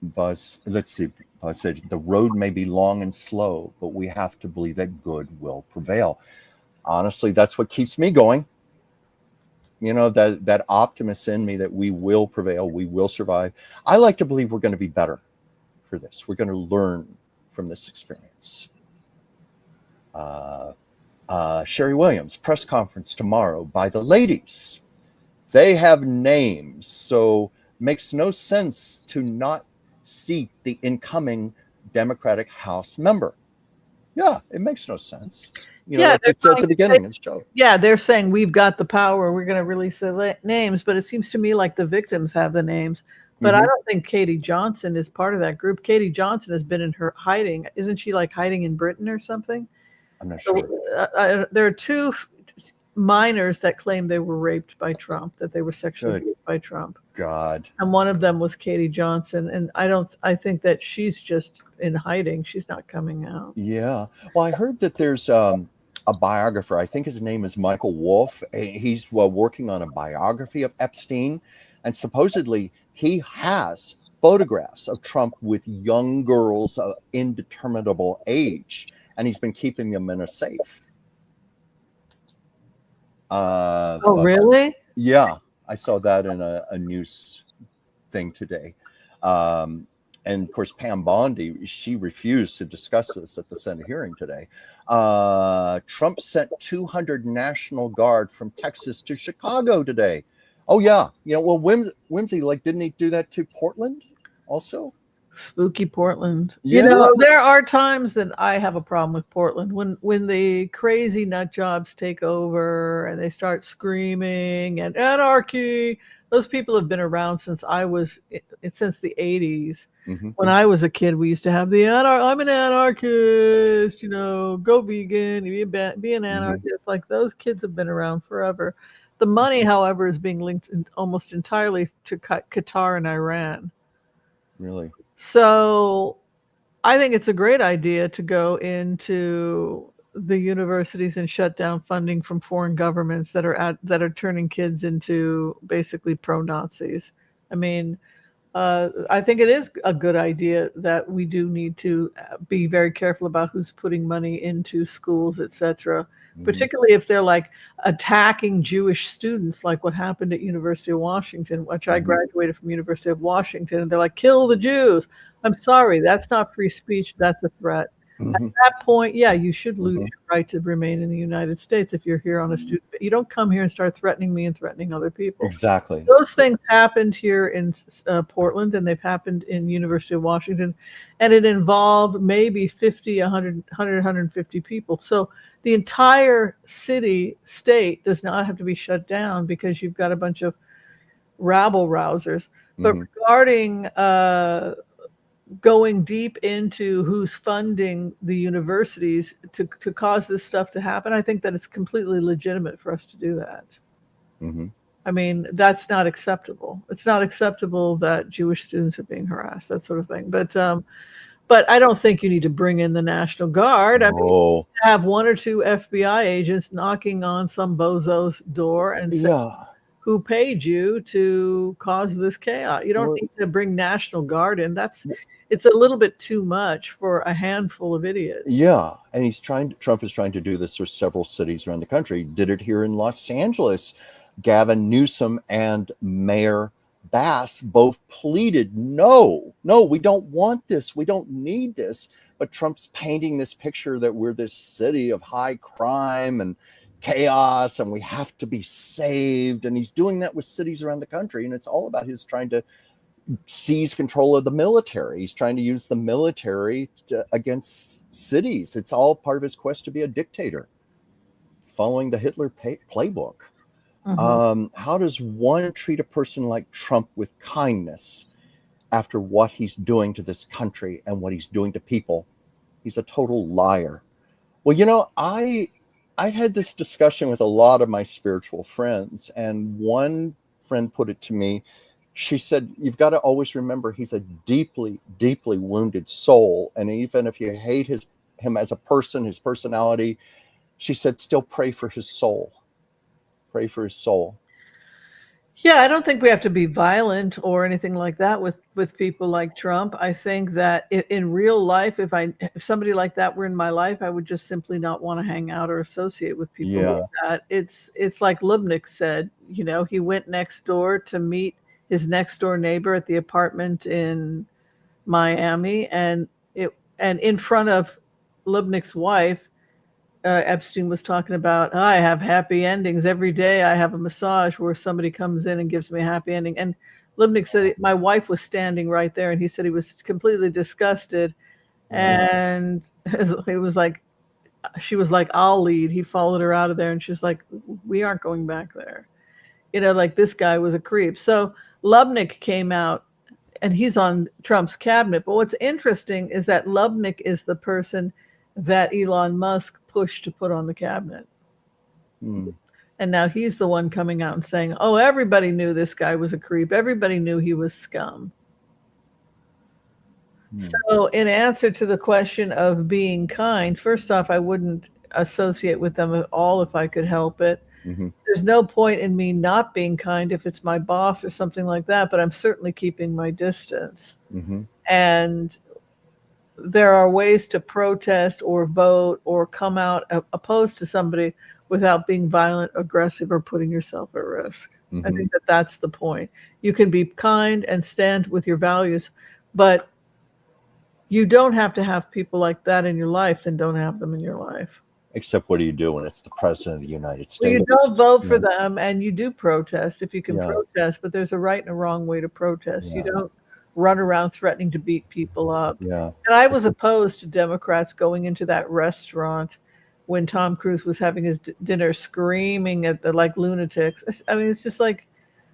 [SPEAKER 2] Buzz, let's see. Buzz said, the road may be long and slow, but we have to believe that good will prevail. Honestly, that's what keeps me going. That optimist in me that we will prevail, we will survive. I like to believe we're going to be better for this. We're going to learn from this experience. Sherry Williams, press conference tomorrow by the ladies. They have names, so makes no sense to not seat the incoming Democratic House member. Yeah, it makes no sense. Like it's at the beginning of the show.
[SPEAKER 3] Yeah, they're saying we've got the power. We're going to release the names, but it seems to me like the victims have the names. But I don't think Katie Johnson is part of that group. Katie Johnson has been in her hiding. Isn't she like hiding in Britain or something?
[SPEAKER 2] I'm not sure.
[SPEAKER 3] There are two minors that claim they were raped by Trump, that they were sexually abused by Trump.
[SPEAKER 2] God.
[SPEAKER 3] And one of them was Katie Johnson. And I think that she's just in hiding. She's not coming out.
[SPEAKER 2] Yeah. Well, I heard that there's a biographer. I think his name is Michael Wolff. He's working on a biography of Epstein. And supposedly he has photographs of Trump with young girls of indeterminable age. and he's been keeping them in a safe.
[SPEAKER 3] Oh,
[SPEAKER 2] But
[SPEAKER 3] really?
[SPEAKER 2] yeah, I saw that in a news thing today. And of course, Pam Bondi, she refused to discuss this at the Senate hearing today. Trump sent 200 National Guard from Texas to Chicago today. Oh yeah, well, Whimsy, like, didn't he do that to Portland also?
[SPEAKER 3] Spooky Portland.
[SPEAKER 2] Yeah.
[SPEAKER 3] There are times that I have a problem with Portland when the crazy nut jobs take over and they start screaming and anarchy. Those people have been around since since the 80s.
[SPEAKER 2] Mm-hmm.
[SPEAKER 3] When I was a kid, we used to have I'm an anarchist, go vegan, be an anarchist. Like, those kids have been around forever. The money, however, is being linked almost entirely to Qatar and Iran.
[SPEAKER 2] Really?
[SPEAKER 3] So I think it's a great idea to go into the universities and shut down funding from foreign governments that are turning kids into basically pro-Nazis. I mean, I think it is a good idea that we do need to be very careful about who's putting money into schools, etc. Particularly if they're like attacking Jewish students, like what happened at University of Washington, which I graduated from University of Washington, and they're like, kill the Jews. I'm sorry, that's not free speech, that's a threat. At that point, yeah, you should lose your right to remain in the United States if you're here on a student. You don't come here and start threatening me and threatening other people.
[SPEAKER 2] Exactly.
[SPEAKER 3] Those things happened here in Portland, and they've happened in University of Washington, and it involved maybe 50, 100, 150 people. So the entire state does not have to be shut down because you've got a bunch of rabble rousers. But regarding going deep into who's funding the universities to cause this stuff to happen, I think that it's completely legitimate for us to do that. I mean, that's not acceptable. It's not acceptable that Jewish students are being harassed, that sort of thing. But I don't think you need to bring in the National Guard. I mean, have one or two FBI agents knocking on some bozo's door and saying, who paid you to cause this chaos? You don't need to bring National Guard in. It's a little bit too much for a handful of idiots.
[SPEAKER 2] Yeah, and Trump is trying to do this for several cities around the country. Did it here in Los Angeles. Gavin Newsom and Mayor Bass both pleaded, no, we don't want this. We don't need this. But Trump's painting this picture that we're this city of high crime and chaos and we have to be saved. And he's doing that with cities around the country. And it's all about his trying to seize control of the military. He's trying to use the military against cities. It's all part of his quest to be a dictator, following the Hitler playbook. How does one treat a person like Trump with kindness after what he's doing to this country and what he's doing to people? He's a total liar. Well, I've had this discussion with a lot of my spiritual friends, and one friend put it to me. She said, you've got to always remember he's a deeply, deeply wounded soul. And even if you hate him as a person, his personality, she said, still pray for his soul. Pray for his soul.
[SPEAKER 3] Yeah, I don't think we have to be violent or anything like that with people like Trump. I think that in real life, if somebody like that were in my life, I would just simply not want to hang out or associate with people like that. It's like Lubnik said, he went next door to meet his next door neighbor at the apartment in Miami, and in front of Lubnik's wife, Epstein was talking about, I have happy endings every day. I have a massage where somebody comes in and gives me a happy ending. And Lubnik said, my wife was standing right there, and he said he was completely disgusted. And it was like, she was like, I'll lead. He followed her out of there, and she's like, we aren't going back there. Like, this guy was a creep. So Lubnik came out, and he's on Trump's cabinet. But what's interesting is that Lubnik is the person that Elon Musk pushed to put on the cabinet. And now he's the one coming out and saying, oh, everybody knew this guy was a creep. Everybody knew he was scum. So in answer to the question of being kind, first off, I wouldn't associate with them at all if I could help it. There's no point in me not being kind if it's my boss or something like that, but I'm certainly keeping my distance. And there are ways to protest or vote or come out opposed to somebody without being violent, aggressive, or putting yourself at risk. I think that that's the point. You can be kind and stand with your values, but you don't have to have people like that in your life, then don't have them in your life.
[SPEAKER 2] Except what do you do when it's the president of the United
[SPEAKER 3] Well,
[SPEAKER 2] States?
[SPEAKER 3] you don't vote for them, and you do protest if you can
[SPEAKER 2] Yeah.
[SPEAKER 3] protest, but there's a right and a wrong way to protest. You
[SPEAKER 2] Yeah.
[SPEAKER 3] don't run around threatening to beat people up.
[SPEAKER 2] Yeah.
[SPEAKER 3] And I was opposed to Democrats going into that restaurant when Tom Cruise was having his dinner, screaming at the like lunatics. I mean, it's just like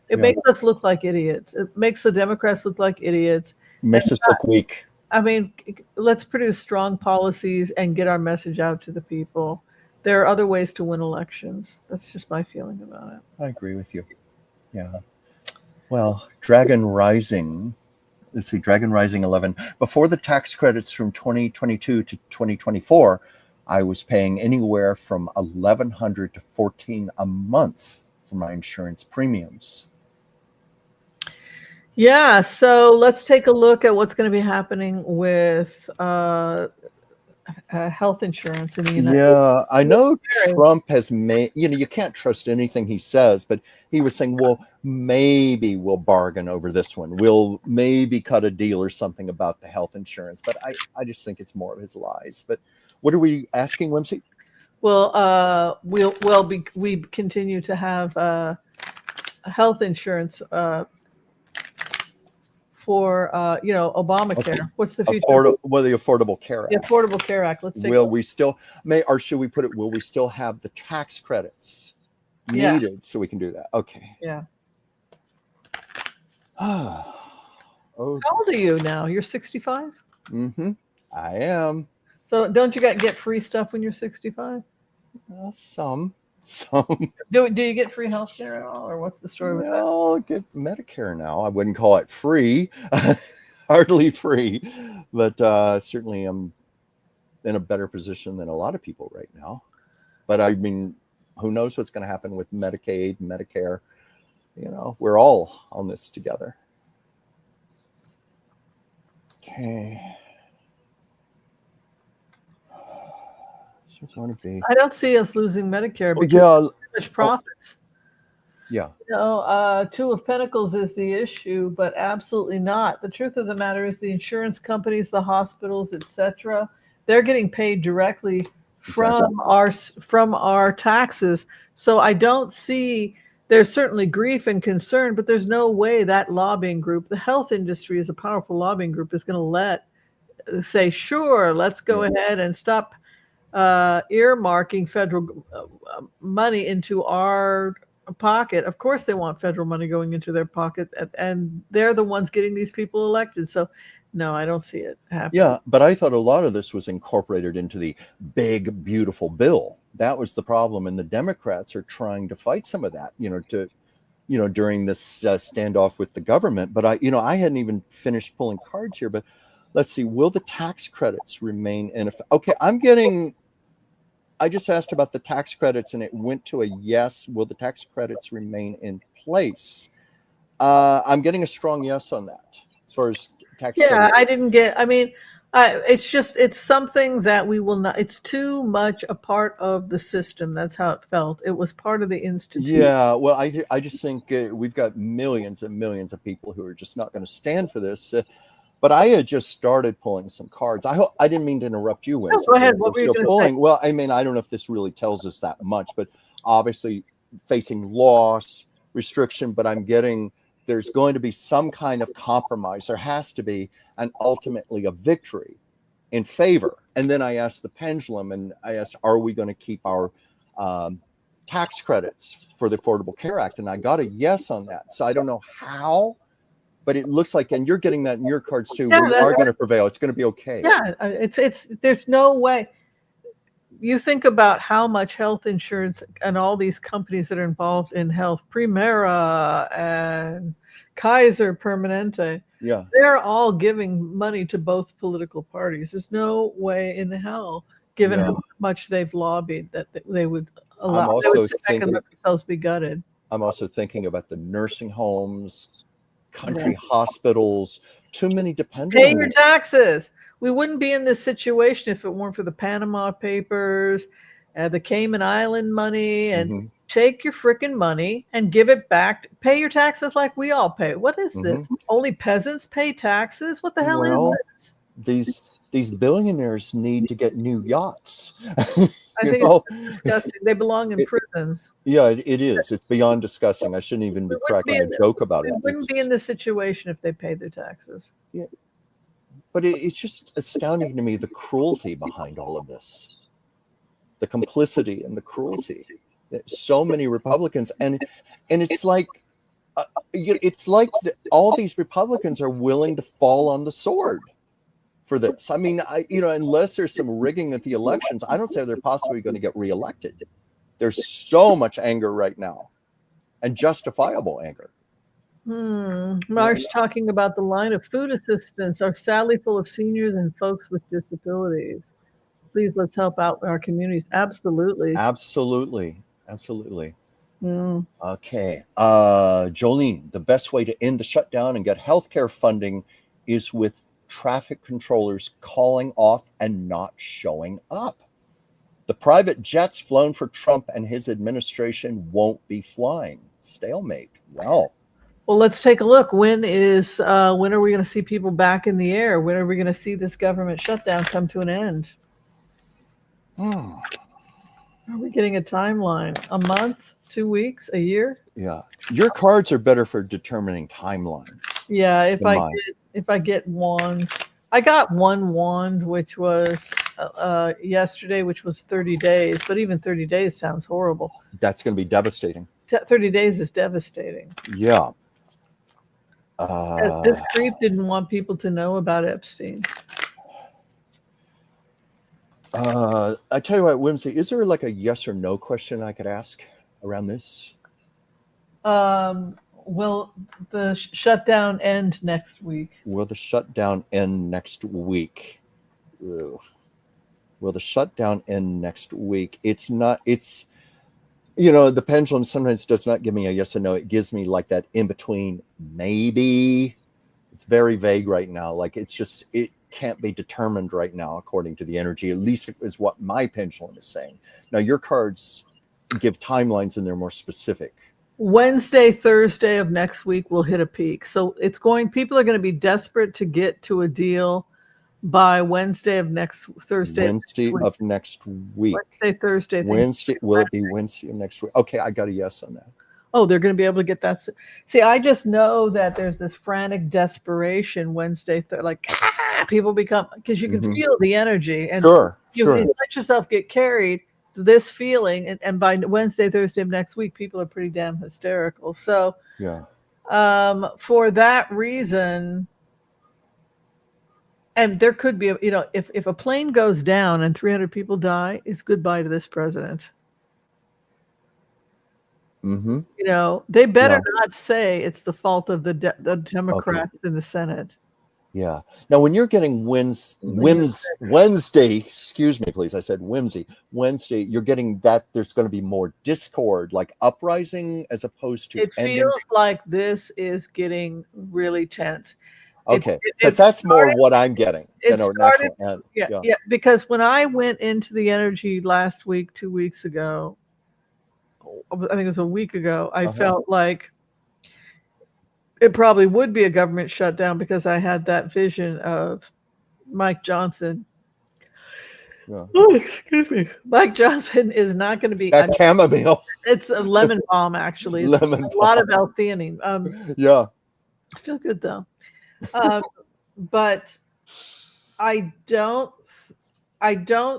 [SPEAKER 3] it
[SPEAKER 2] Yeah.
[SPEAKER 3] makes us look like idiots. It makes the Democrats look like idiots.
[SPEAKER 2] Makes us look weak.
[SPEAKER 3] I mean, let's produce strong policies and get our message out to the people. There are other ways to win elections. That's just my feeling about it.
[SPEAKER 2] I agree with you. Yeah. Well, Dragon Rising. Let's see, Dragon Rising 11. Before the tax credits from 2022 to 2024, I was paying anywhere from $1,100 to $1,400 a month for my insurance premiums.
[SPEAKER 3] Yeah, so let's take a look at what's going to be happening with health insurance in the United States.
[SPEAKER 2] Yeah, I know Trump has made, you can't trust anything he says, but he was saying, well, maybe we'll bargain over this one. We'll maybe cut a deal or something about the health insurance. But I just think it's more of his lies. But what are we asking, Whimsy?
[SPEAKER 3] Well, we continue to have health insurance for Obamacare. Okay. What's the future?
[SPEAKER 2] The Affordable Care Act.
[SPEAKER 3] The Affordable Care Act. Let's take
[SPEAKER 2] will we still or should we put it? Will we still have the tax credits needed so we can do that? Okay.
[SPEAKER 3] Yeah.
[SPEAKER 2] Oh.
[SPEAKER 3] How old are you now? You're 65.
[SPEAKER 2] Mm-hmm. I am.
[SPEAKER 3] So don't you get free stuff when you're 65?
[SPEAKER 2] Some.
[SPEAKER 3] Do you get free health care at all, or what's the story with that?
[SPEAKER 2] I'll get Medicare now. I wouldn't call it free, hardly free, but certainly I'm in a better position than a lot of people right now. But I mean, who knows what's going to happen with Medicaid, Medicare? We're all on this together. Okay. Going to be.
[SPEAKER 3] I don't see us losing Medicare because
[SPEAKER 2] too
[SPEAKER 3] much profits.
[SPEAKER 2] Yeah.
[SPEAKER 3] Two of Pentacles is the issue, but absolutely not. The truth of the matter is the insurance companies, the hospitals, etc., they're getting paid directly from our taxes. So I don't see. There's certainly grief and concern, but there's no way that lobbying group, the health industry is a powerful lobbying group, is going to say, sure, let's go ahead and stop earmarking federal money into our pocket. Of course they want federal money going into their pocket, and they're the ones getting these people elected. So no, I don't see it happening.
[SPEAKER 2] Yeah, but I thought a lot of this was incorporated into the big, beautiful bill. That was the problem, and the Democrats are trying to fight some of that, during this standoff with the government. But I hadn't even finished pulling cards here, but let's see. Will the tax credits remain in effect? Okay, I just asked about the tax credits and it went to a yes. Will the tax credits remain in place? I'm getting a strong yes on that as far as tax credits.
[SPEAKER 3] Yeah, I didn't get, it's something that we will not, it's too much a part of the system. That's how it felt. It was part of the institution.
[SPEAKER 2] Yeah, well, I just think we've got millions and millions of people who are just not going to stand for this. But I had just started pulling some cards. I didn't mean to interrupt you, Winston.
[SPEAKER 3] Go ahead. What were you going to say?
[SPEAKER 2] Well, I mean, I don't know if this really tells us that much, but obviously facing loss, restriction, but I'm getting there's going to be some kind of compromise. There has to be, and ultimately a victory in favor. And then I asked the pendulum, and I asked, are we going to keep our tax credits for the Affordable Care Act? And I got a yes on that. So I don't know how. But it looks like, and you're getting that in your cards too. Yeah, we are going to prevail. It's going to be okay.
[SPEAKER 3] Yeah, it's. There's no way. You think about how much health insurance and all these companies that are involved in health, Primera and Kaiser Permanente.
[SPEAKER 2] Yeah,
[SPEAKER 3] they're all giving money to both political parties. There's no way in hell, given how much they've lobbied, that they would allow. They would sit back and let themselves be gutted.
[SPEAKER 2] I'm also thinking about the nursing homes. Country hospitals, too many dependents.
[SPEAKER 3] Pay your taxes. We wouldn't be in this situation if it weren't for the Panama Papers, the Cayman Island money, and
[SPEAKER 2] Mhm.
[SPEAKER 3] take your freaking money and give it back. Pay your taxes like we all pay. What is this? Only peasants pay taxes? What the hell
[SPEAKER 2] Well,
[SPEAKER 3] is
[SPEAKER 2] these billionaires need to get new yachts.
[SPEAKER 3] this? I
[SPEAKER 2] You
[SPEAKER 3] think
[SPEAKER 2] know,
[SPEAKER 3] it's disgusting. They belong in
[SPEAKER 2] It-
[SPEAKER 3] prisons.
[SPEAKER 2] yeah, it is. It's beyond disgusting. I shouldn't even be
[SPEAKER 3] We wouldn't be
[SPEAKER 2] cracking a
[SPEAKER 3] in,
[SPEAKER 2] joke about
[SPEAKER 3] we
[SPEAKER 2] it.
[SPEAKER 3] wouldn't be in this situation if they paid their taxes.
[SPEAKER 2] But it's just astounding to me, the cruelty behind all of this, the complicity and the cruelty. So many Republicans, and it's like all these Republicans are willing to fall on the sword for this. I mean, unless there's some rigging at the elections, I don't say they're possibly going to get reelected. There's so much anger right now, and justifiable anger.
[SPEAKER 3] March talking about the line of food assistance are sadly full of seniors and folks with disabilities. Please let's help out our communities. Absolutely.
[SPEAKER 2] Absolutely.
[SPEAKER 3] Mm.
[SPEAKER 2] Okay. Jolene, the best way to end the shutdown and get healthcare funding is with traffic controllers calling off and not showing up. The private jets flown for Trump and his administration won't be flying. Stalemate. Well,
[SPEAKER 3] let's take a look. When are we going to see people back in the air? When are we going to see this government shutdown come to an end? Are we getting a timeline? A month? 2 weeks? A year?
[SPEAKER 2] yeah. Your cards are better for determining timelines.
[SPEAKER 3] Yeah,
[SPEAKER 2] Mine.
[SPEAKER 3] if I get wands. I got one wand, which was yesterday, which was 30 days. But even 30 days sounds horrible.
[SPEAKER 2] That's going to be devastating.
[SPEAKER 3] 30 days is devastating.
[SPEAKER 2] Yeah.
[SPEAKER 3] This creep didn't want people to know about Epstein.
[SPEAKER 2] I tell you what, Whimsy, is there like a yes or no question I could ask around this?
[SPEAKER 3] Will the shutdown end next week?
[SPEAKER 2] Will the shutdown end next week? Ugh. Will the shutdown end next week? It's not, the pendulum sometimes does not give me a yes or no. It gives me like that in between, maybe. It's very vague right now. Like it can't be determined right now according to the energy, at least is what my pendulum is saying. Now your cards give timelines and they're more specific.
[SPEAKER 3] Wednesday, Thursday of next week will hit a peak. So people are going to be desperate to get to a deal by Wednesday of next Thursday.
[SPEAKER 2] Wednesday of next week.
[SPEAKER 3] Wednesday, Thursday.
[SPEAKER 2] Wednesday. Will it be Wednesday of next week? Okay, I got a yes on that.
[SPEAKER 3] Oh, they're going to be able to get that. See, I just know that there's this frantic desperation Wednesday, people become, because you can feel the energy, and
[SPEAKER 2] sure.
[SPEAKER 3] You let yourself get carried to this feeling, and by Wednesday, Thursday of next week, people are pretty damn hysterical. So,
[SPEAKER 2] yeah.
[SPEAKER 3] For that reason, and there could be, if a plane goes down and 300 people die, it's goodbye to this president.
[SPEAKER 2] Mm-hmm.
[SPEAKER 3] They better not say it's the fault of the Democrats in the Senate.
[SPEAKER 2] Yeah. Now, when you're getting Wednesday, excuse me, please. I said Whimsy. Wednesday, you're getting that there's going to be more discord, like uprising, as opposed to.
[SPEAKER 3] It feels like this is getting really tense.
[SPEAKER 2] Okay, because that's more what I'm getting.
[SPEAKER 3] Yeah. Because when I went into the energy last week, 2 weeks ago, I think it was a week ago, I felt like it probably would be a government shutdown because I had that vision of Mike Johnson.
[SPEAKER 2] Yeah.
[SPEAKER 3] Oh, excuse me. Mike Johnson is not going to be
[SPEAKER 2] that chamomile.
[SPEAKER 3] It's a lemon balm, actually. It's
[SPEAKER 2] lemon
[SPEAKER 3] a lot of L-theanine.
[SPEAKER 2] Yeah.
[SPEAKER 3] I feel good though. But I don't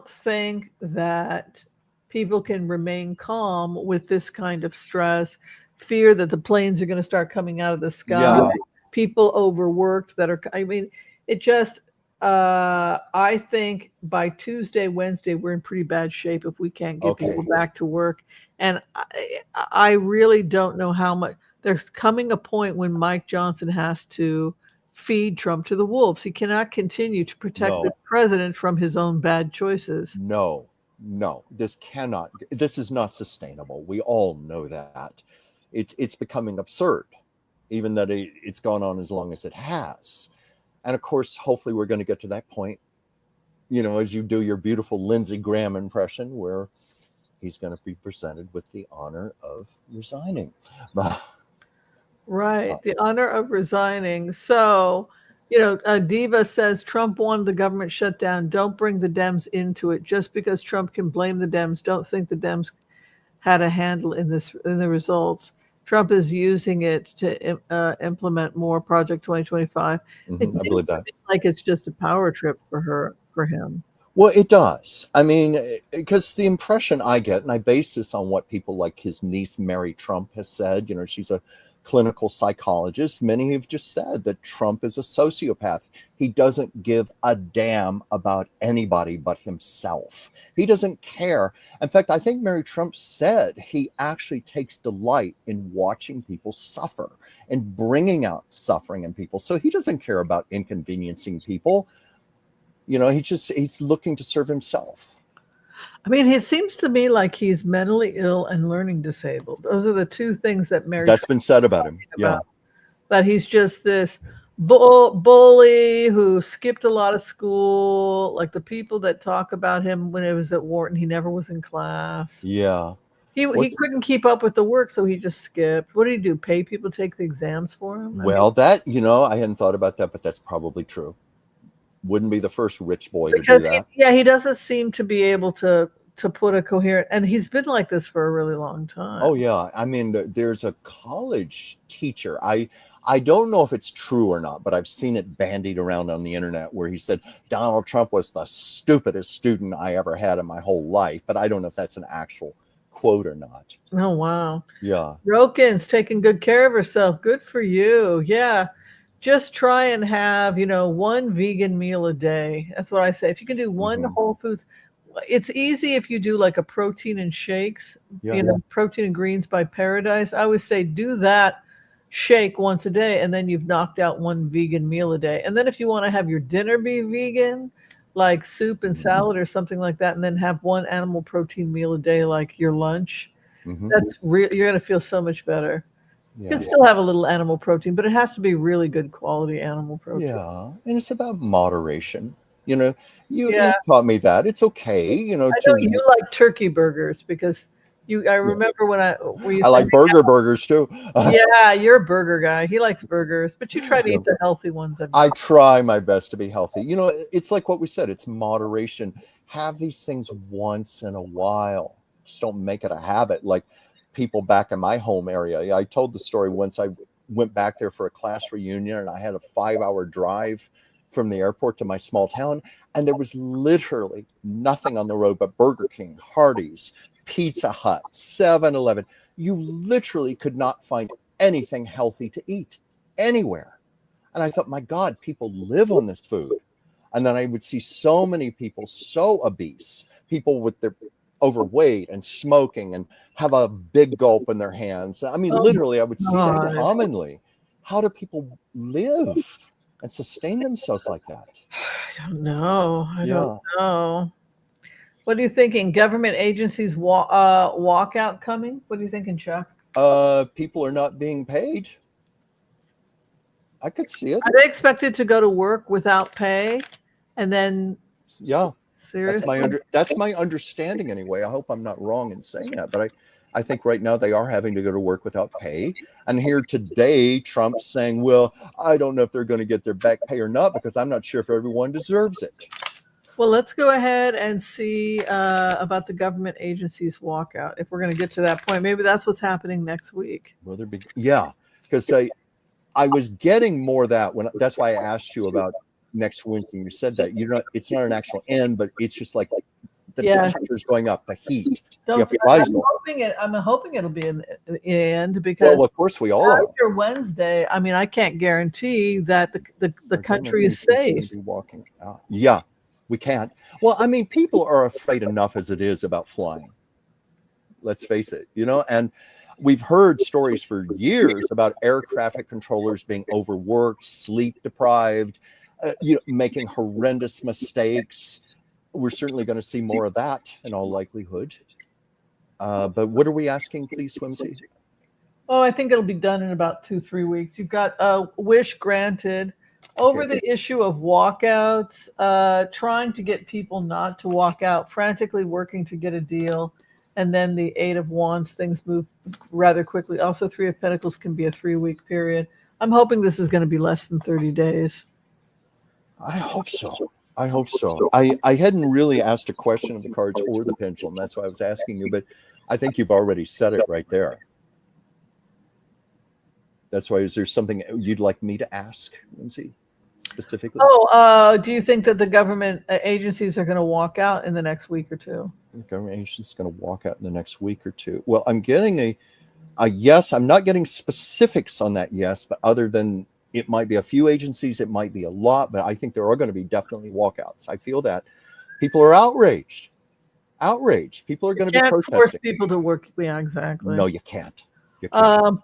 [SPEAKER 3] think that people can remain calm with this kind of stress, fear that the planes are going to start coming out of the sky, people overworked it just, I think by Tuesday, Wednesday, we're in pretty bad shape if we can't get people back to work. And I really don't know how much. There's coming a point when Mike Johnson has to feed Trump to the wolves. He cannot continue to protect the president from his own bad choices.
[SPEAKER 2] No, this is not sustainable. We all know that. It's becoming absurd, even that it's gone on as long as it has. And of course, hopefully we're going to get to that point as you do your beautiful Lindsey Graham impression, where he's going to be presented with the honor of resigning.
[SPEAKER 3] Right, the honor of resigning. So, Diva says Trump wanted the government shut down. Don't bring the Dems into it. Just because Trump can blame the Dems, don't think the Dems had a handle in the results. Trump is using it to implement more Project 2025. It
[SPEAKER 2] I
[SPEAKER 3] seems
[SPEAKER 2] believe
[SPEAKER 3] to
[SPEAKER 2] that.
[SPEAKER 3] me like it's just a power trip for him.
[SPEAKER 2] Well, it does. I mean, because the impression I get, and I base this on what people like his niece, Mary Trump, has said, she's a clinical psychologist. Many have just said that Trump is a sociopath. He doesn't give a damn about anybody but himself. He doesn't care. In fact, I think Mary Trump said he actually takes delight in watching people suffer and bringing out suffering in people. So he doesn't care about inconveniencing people. He's looking to serve himself.
[SPEAKER 3] I mean, it seems to me like he's mentally ill and learning disabled. Those are the two things that
[SPEAKER 2] That's been said about him. Yeah.
[SPEAKER 3] That he's just this bully who skipped a lot of school. Like the people that talk about him when it was at Wharton, he never was in class.
[SPEAKER 2] Yeah.
[SPEAKER 3] He couldn't keep up with the work, so he just skipped. What did he do? Pay people to take the exams for him?
[SPEAKER 2] Well, I hadn't thought about that, but that's probably true. Wouldn't be the first rich boy to do that.
[SPEAKER 3] He doesn't seem to be able to put a coherent, and he's been like this for a really long time.
[SPEAKER 2] Oh yeah, I mean, there's a college teacher. I don't know if it's true or not, but I've seen it bandied around on the internet where he said Donald Trump was the stupidest student I ever had in my whole life, but I don't know if that's an actual quote or not.
[SPEAKER 3] Oh wow.
[SPEAKER 2] Yeah.
[SPEAKER 3] Rokin's taking good care of herself. Good for you. Yeah. Just try and have, one vegan meal a day. That's what I say. If you can do one Whole Foods, it's easy if you do like a protein and shakes, protein and greens by Paradise. I always say do that shake once a day, and then you've knocked out one vegan meal a day. And then if you want to have your dinner be vegan, like soup and salad or something like that, and then have one animal protein meal a day, like your lunch, you're going to feel so much better. Yeah. You can still have a little animal protein, but it has to be really good quality animal protein.
[SPEAKER 2] Yeah, and it's about moderation. You taught me that. It's okay, I know
[SPEAKER 3] you like turkey burgers because I remember when I
[SPEAKER 2] like burgers too.
[SPEAKER 3] Yeah, you're a burger guy. He likes burgers, but you try to eat the healthy ones.
[SPEAKER 2] I try my best to be healthy. It's like what we said. It's moderation. Have these things once in a while. Just don't make it a habit. Like people back in my home area. I told the story once I went back there for a class reunion and I had a 5-hour drive from the airport to my small town. And there was literally nothing on the road but Burger King, Hardee's, Pizza Hut, 7-Eleven. You literally could not find anything healthy to eat anywhere. And I thought, my God, people live on this food. And then I would see so many people so obese, people with their overweight and smoking and have a big gulp in their hands. I mean, literally, I would see that commonly. How do people live and sustain themselves like that?
[SPEAKER 3] I don't know. I don't know. What are you thinking? Government agencies walkout coming? What are you thinking, Chuck?
[SPEAKER 2] People are not being paid. I could see it.
[SPEAKER 3] Are they expected to go to work without pay? And then seriously?
[SPEAKER 2] That's my understanding anyway. I hope I'm not wrong in saying that, but I think right now they are having to go to work without pay. And here today, Trump's saying, well, I don't know if they're going to get their back pay or not because I'm not sure if everyone deserves it.
[SPEAKER 3] Well, let's go ahead and see about the government agencies walkout. If we're going to get to that point, maybe that's what's happening next week.
[SPEAKER 2] Because I was getting more of that that's why I asked you about next Wednesday. You said that it's not an actual end, but it's just like the temperature's going up, the heat.
[SPEAKER 3] I'm hoping it'll be in the end because
[SPEAKER 2] of course we all are.
[SPEAKER 3] After Wednesday, I mean, I can't guarantee that the country is safe.
[SPEAKER 2] Walking out. Yeah. We can't. Well, I mean, people are afraid enough as it is about flying. Let's face it, and we've heard stories for years about air traffic controllers being overworked, sleep deprived, making horrendous mistakes. We're certainly going to see more of that in all likelihood. But what are we asking, please, Whimsy?
[SPEAKER 3] Oh, I think it'll be done in about 2-3 weeks. You've got a wish granted. over the issue of walkouts, trying to get people not to walk out, frantically working to get a deal, and then the Eight of Wands, things move rather quickly. Also, Three of Pentacles can be a 3-week period. I'm hoping this is going to be less than 30 days.
[SPEAKER 2] I hope so. I hope so. I hadn't really asked a question of the cards or the pendulum. That's why I was asking you, but I think you've already said it right there. That's why, is there something you'd like me to ask, Whimsy, specifically?
[SPEAKER 3] Do you think that the government agencies are going to walk out in the next week or two?
[SPEAKER 2] The government agency is going to walk out in the next week or two. Well, I'm getting a yes. I'm not getting specifics on that yes, but other than it might be a few agencies, it might be a lot, but I think there are going to be definitely walkouts. I feel that people are outraged. People are going to be protesting.
[SPEAKER 3] Force people to work. Yeah, exactly.
[SPEAKER 2] No, you can't.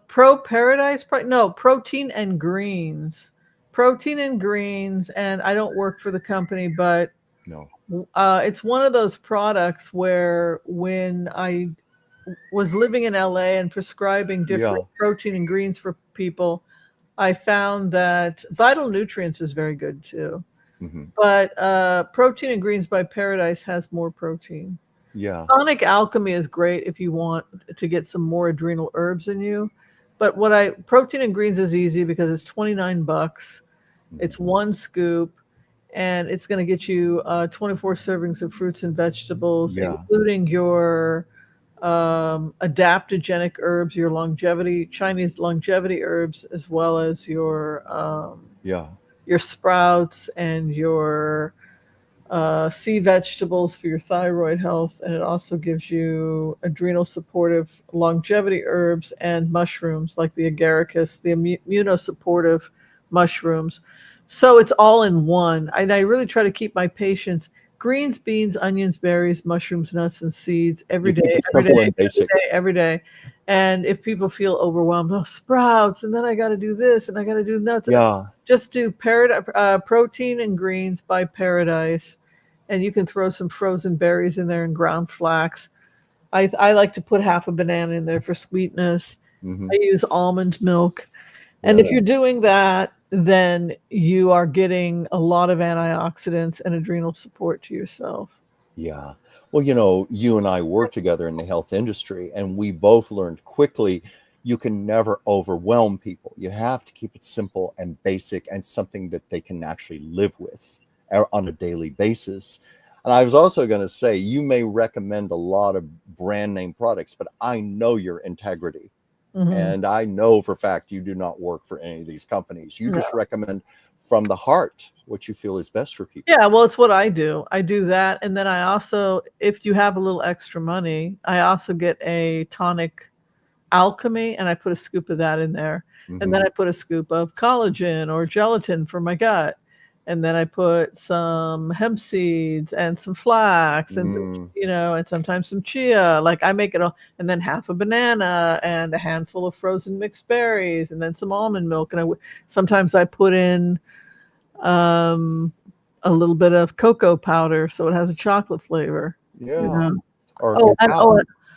[SPEAKER 3] Pro Paradise, no, protein and greens. And I don't work for the company, but
[SPEAKER 2] no,
[SPEAKER 3] it's one of those products where when I was living in LA and prescribing different protein and greens for people, I found that Vital Nutrients is very good too.
[SPEAKER 2] Mm-hmm.
[SPEAKER 3] But Protein and Greens by Paradise has more protein.
[SPEAKER 2] Yeah.
[SPEAKER 3] Tonic Alchemy is great if you want to get some more adrenal herbs in you. But Protein and Greens is easy because it's $29. Mm-hmm. It's 1 scoop, and it's going to get you 24 servings of fruits and vegetables, including your adaptogenic herbs, your Chinese longevity herbs, as well as your sprouts and your sea vegetables for your thyroid health. And it also gives you adrenal supportive longevity herbs and mushrooms like the agaricus, the immunosupportive mushrooms. So it's all in one. And I really try to keep my patients greens, beans, onions, berries, mushrooms, nuts, and seeds every day. And if people feel overwhelmed, sprouts, and then I got to do this, and I got to do nuts.
[SPEAKER 2] Yeah.
[SPEAKER 3] Just do Protein and Greens by Paradise, and you can throw some frozen berries in there and ground flax. I like to put half a banana in there for sweetness. Mm-hmm. I use almond milk. And if you're doing that, then you are getting a lot of antioxidants and adrenal support to yourself.
[SPEAKER 2] Yeah. Well, you and I work together in the health industry, and we both learned quickly you can never overwhelm people. You have to keep it simple and basic and something that they can actually live with on a daily basis. And I was also going to say, you may recommend a lot of brand name products, but I know your integrity. Mm-hmm. And I know for a fact you do not work for any of these companies. You just recommend from the heart what you feel is best for people.
[SPEAKER 3] Yeah, well, it's what I do. I do that. And then I also, if you have a little extra money, I also get a Tonic Alchemy, and I put a scoop of that in there. Mm-hmm. And then I put a scoop of collagen or gelatin for my gut. And then I put some hemp seeds and some flax and some, and sometimes some chia. Like I make it all, and then half a banana and a handful of frozen mixed berries, and then some almond milk. And sometimes I put in a little bit of cocoa powder so it has a chocolate flavor.
[SPEAKER 2] Yeah.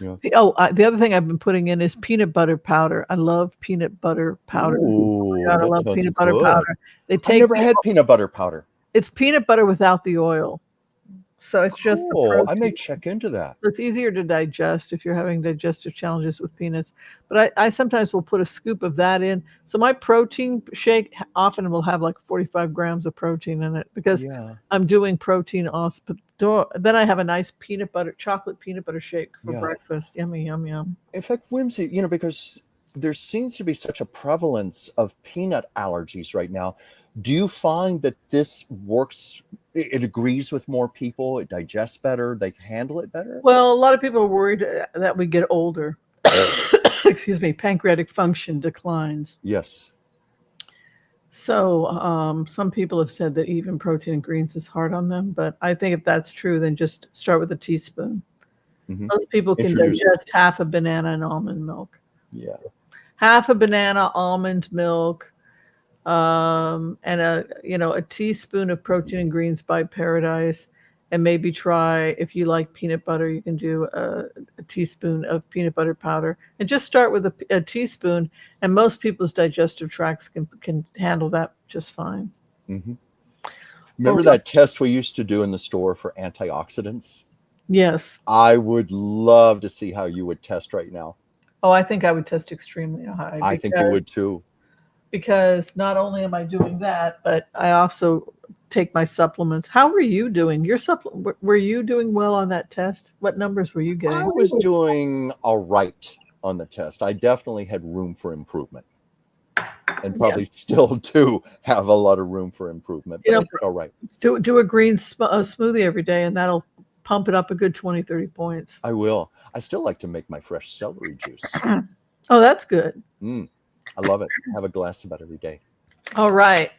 [SPEAKER 3] The other thing I've been putting in is peanut butter powder. I love peanut butter powder.
[SPEAKER 2] Ooh,
[SPEAKER 3] I love peanut butter powder.
[SPEAKER 2] I've never had peanut butter powder.
[SPEAKER 3] It's peanut butter without the oil. So it's just the protein.
[SPEAKER 2] I may check into that.
[SPEAKER 3] It's easier to digest if you're having digestive challenges with peanuts. But I sometimes will put a scoop of that in. So my protein shake often will have like 45 grams of protein in it because I'm doing protein also. Then I have a nice chocolate peanut butter shake for breakfast. Yummy, yum, yum.
[SPEAKER 2] In fact, Whimsy, because there seems to be such a prevalence of peanut allergies right now. Do you find that this works? It agrees with more people. It digests better. They can handle it better.
[SPEAKER 3] Well, a lot of people are worried that we get older. Excuse me. Pancreatic function declines.
[SPEAKER 2] Yes.
[SPEAKER 3] So some people have said that even protein and greens is hard on them. But I think if that's true, then just start with a teaspoon. Mm-hmm. Most people can digest half a banana and almond milk.
[SPEAKER 2] Yeah.
[SPEAKER 3] Half a banana, almond milk. And a teaspoon of Protein and Greens by Paradise, and maybe try, if you like peanut butter, you can do a teaspoon of peanut butter powder, and just start with a teaspoon, and most people's digestive tracts can handle that just fine.
[SPEAKER 2] Mm-hmm. Remember that test we used to do in the store for antioxidants?
[SPEAKER 3] Yes.
[SPEAKER 2] I would love to see how you would test right now.
[SPEAKER 3] Oh, I think I would test extremely high.
[SPEAKER 2] I think you would too.
[SPEAKER 3] Because not only am I doing that, but I also take my supplements. How were you doing? Were you doing well on that test? What numbers were you
[SPEAKER 2] I
[SPEAKER 3] getting?
[SPEAKER 2] was doing all right on the test. I definitely had room for improvement, and probably still do have a lot of room for improvement. But I did all right.
[SPEAKER 3] Do a green smoothie every day, and that'll pump it up a good 20, 30 points.
[SPEAKER 2] I will. I still like to make my fresh celery juice.
[SPEAKER 3] Oh, that's good.
[SPEAKER 2] I love it. Have a glass about every day.
[SPEAKER 3] All right.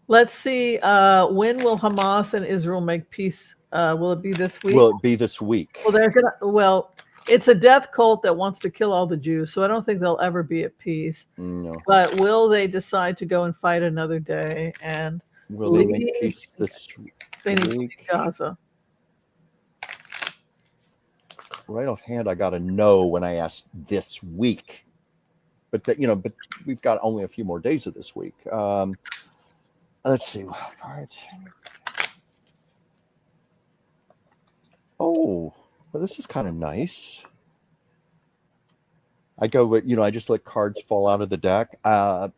[SPEAKER 3] Let's see. When will Hamas and Israel make peace? Will it be this week?
[SPEAKER 2] Will it be this week?
[SPEAKER 3] Well, it's a death cult that wants to kill all the Jews, so I don't think they'll ever be at peace.
[SPEAKER 2] No.
[SPEAKER 3] But will they decide to go and fight another day? And
[SPEAKER 2] will they make peace this week?
[SPEAKER 3] They need to leave Gaza.
[SPEAKER 2] Right offhand, I got a no when I asked this week. But but we've got only a few more days of this week. Let's see. Cards. Oh, well, this is kind of nice. I go with, I just let cards fall out of the deck. I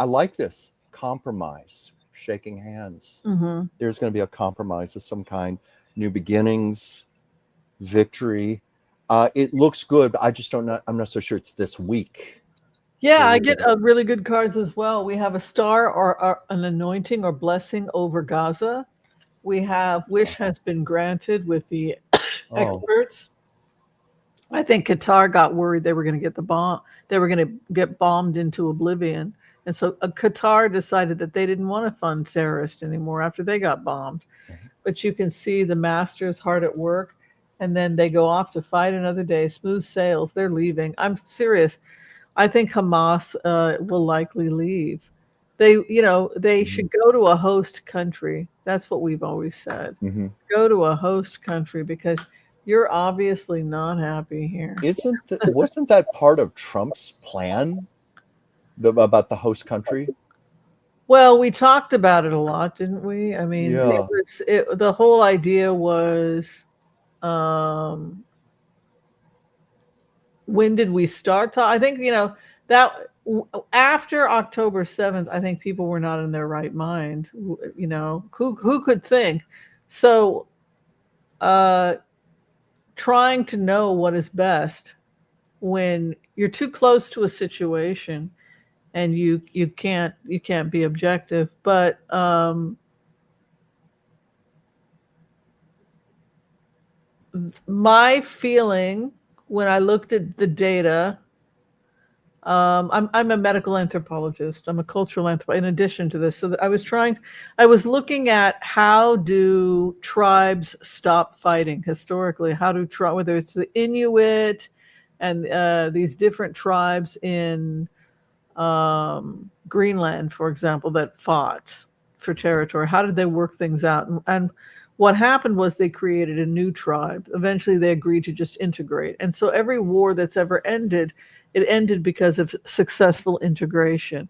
[SPEAKER 2] like this. Compromise, shaking hands.
[SPEAKER 3] Mm-hmm.
[SPEAKER 2] There's going to be a compromise of some kind. New beginnings, victory. It looks good, but I just don't know. I'm not so sure it's this week.
[SPEAKER 3] Yeah, I get really good cards as well. We have a star or an anointing or blessing over Gaza. We have wish has been granted with the experts. I think Qatar got worried they were going to get the bomb. They were going to get bombed into oblivion. And so Qatar decided that they didn't want to fund terrorists anymore after they got bombed. Mm-hmm. But you can see the masters hard at work. And then they go off to fight another day. Smooth sails. They're leaving. I'm serious. I think Hamas will likely leave. They should go to a host country. That's what we've always said.
[SPEAKER 2] Mm-hmm.
[SPEAKER 3] Go to a host country because you're obviously not happy here.
[SPEAKER 2] Wasn't that part of Trump's plan about the host country?
[SPEAKER 3] Well, we talked about it a lot, didn't we? I mean, the whole idea was, when did we start? I think, that after October 7th, I think people were not in their right mind. Who could think? So, trying to know what is best when you're too close to a situation and you can't be objective. But my feeling when I looked at the data, I'm a medical anthropologist. I'm a cultural anthropologist. In addition to this, so I was looking at how do tribes stop fighting historically? How do whether it's the Inuit and these different tribes in Greenland, for example, that fought for territory. How did they work things out? And what happened was they created a new tribe. Eventually, they agreed to just integrate. And so every war that's ever ended, it ended because of successful integration.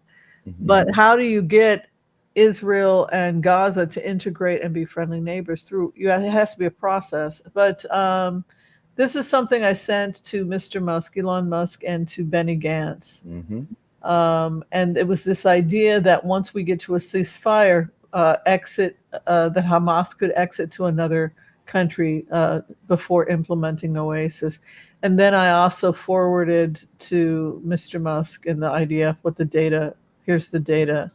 [SPEAKER 3] Mm-hmm. But how do you get Israel and Gaza to integrate and be friendly neighbors it has to be a process. But this is something I sent to Mr. Musk, Elon Musk, and to Benny Gantz.
[SPEAKER 2] Mm-hmm.
[SPEAKER 3] And it was this idea that once we get to a ceasefire, that Hamas could exit to another country before implementing Oasis. And then I also forwarded to Mr. Musk and the IDF what the data, here's the data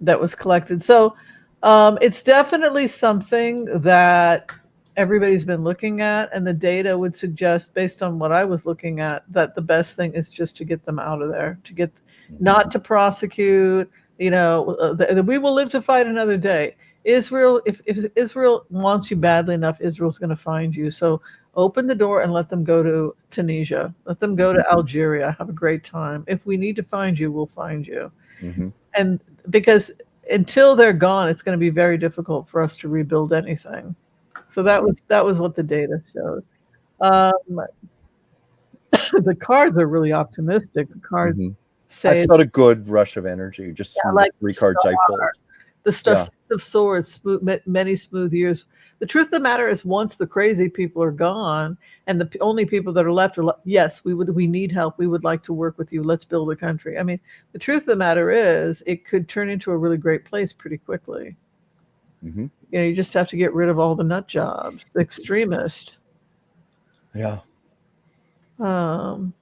[SPEAKER 3] that was collected. So it's definitely something that everybody's been looking at, and the data would suggest, based on what I was looking at, that the best thing is just to get them out of there, not to prosecute. We will live to fight another day. Israel, if Israel wants you badly enough, Israel's going to find you. So open the door and let them go to Tunisia. Let them go to Algeria. Have a great time. If we need to find you, we'll find you. Mm-hmm. And because until they're gone, it's going to be very difficult for us to rebuild anything. So that was what the data showed. The cards are really optimistic. The cards say
[SPEAKER 2] I felt a good rush of energy. Just like 3 cards I pulled.
[SPEAKER 3] The stuff
[SPEAKER 2] Yeah.
[SPEAKER 3] of swords, many smooth years. The truth of the matter is, once the crazy people are gone, and the only people that are left are, yes, we need help. We would like to work with you. Let's build a country. I mean, the truth of the matter is, it could turn into a really great place pretty quickly.
[SPEAKER 2] Mm-hmm.
[SPEAKER 3] You know, you just have to get rid of all the nut jobs, the extremists.
[SPEAKER 2] Yeah.
[SPEAKER 3] Um,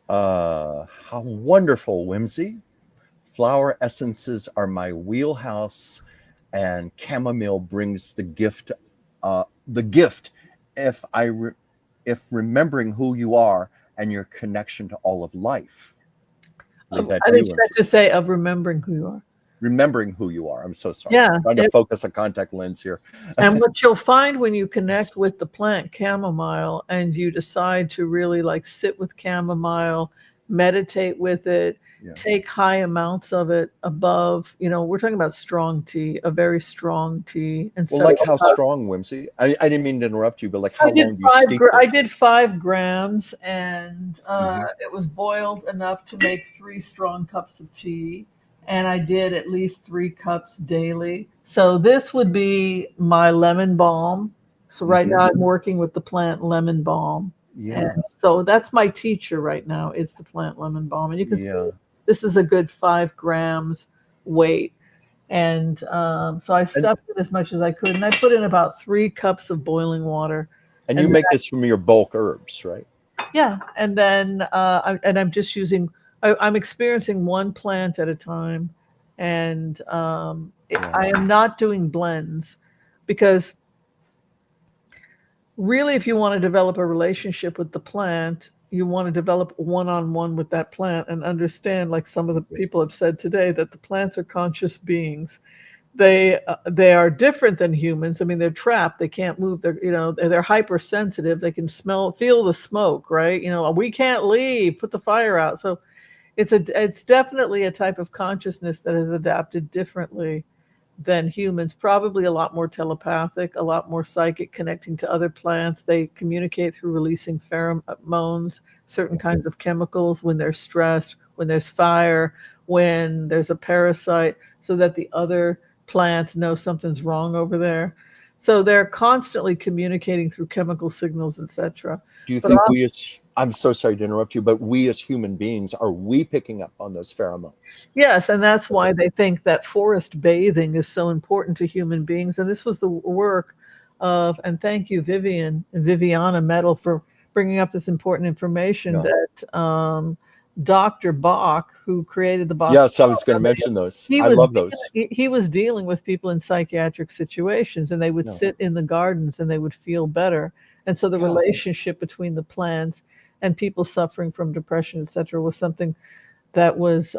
[SPEAKER 2] How wonderful, Whimsy. Flower essences are my wheelhouse, and chamomile brings the gift. The gift, if if remembering who you are and your connection to all of life. Leave that
[SPEAKER 3] I
[SPEAKER 2] to you,
[SPEAKER 3] think you have to say of remembering who you are.
[SPEAKER 2] remembering who you are. I'm so sorry.
[SPEAKER 3] Yeah,
[SPEAKER 2] I'm trying to focus a contact lens here.
[SPEAKER 3] and what you'll find when you connect with the plant chamomile and you decide to really like sit with chamomile, meditate with it,
[SPEAKER 2] Yeah.
[SPEAKER 3] take high amounts of it above, you know, we're talking about strong tea, a very strong tea. And
[SPEAKER 2] Well,
[SPEAKER 3] so
[SPEAKER 2] like how strong, Whimsy? I didn't mean to interrupt you, but like how
[SPEAKER 3] I did
[SPEAKER 2] long do you steep
[SPEAKER 3] I
[SPEAKER 2] this?
[SPEAKER 3] did 5 grams, and
[SPEAKER 2] Mhm.
[SPEAKER 3] it was boiled enough to make 3 strong cups of tea. And I did at least 3 cups daily. So this would be my lemon balm. So right
[SPEAKER 2] Mhm.
[SPEAKER 3] now I'm working with the plant lemon balm.
[SPEAKER 2] Yeah.
[SPEAKER 3] And so that's my teacher right now is the plant lemon balm. And you can
[SPEAKER 2] Yeah.
[SPEAKER 3] see this is a good 5 grams weight. And so I
[SPEAKER 2] And
[SPEAKER 3] stuffed it as much as I could. And I put in about 3 cups of boiling water.
[SPEAKER 2] and
[SPEAKER 3] And
[SPEAKER 2] you make this from your bulk herbs, right?
[SPEAKER 3] yeah, and then I'm just using. I'm experiencing one plant at a time, and
[SPEAKER 2] Yeah.
[SPEAKER 3] I am not doing blends because really, if you want to develop a relationship with the plant, you want to develop one-on-one with that plant and understand, like some of the people have said today, that the plants are conscious beings. They are different than humans. I mean, they're trapped. They can't move. They're hypersensitive. They can feel the smoke, right? You know, we can't leave. Put the fire out. So it's definitely a type of consciousness that has adapted differently than humans. Probably a lot more telepathic, a lot more psychic, connecting to other plants. They communicate through releasing pheromones, certain kinds of chemicals when they're stressed, when there's fire, when there's a parasite, so that the other plants know something's wrong over there. So they're constantly communicating through chemical signals, etc.
[SPEAKER 2] Do you
[SPEAKER 3] But
[SPEAKER 2] think I'm so sorry to interrupt you, but we as human beings, are we picking up on those pheromones?
[SPEAKER 3] yes, and that's why they think that forest bathing is so important to human beings. And this was the work of, and thank you, Viviana Metal, for bringing up this important information
[SPEAKER 2] Yeah.
[SPEAKER 3] that Dr. Bach, who created the Bach
[SPEAKER 2] Yes, I was going to mention those. I love those.
[SPEAKER 3] he was dealing with people in psychiatric situations, and they would
[SPEAKER 2] Yeah.
[SPEAKER 3] sit in the gardens and they would feel better. And so the
[SPEAKER 2] Yeah.
[SPEAKER 3] relationship between the plants and people suffering from depression, etc., was something that was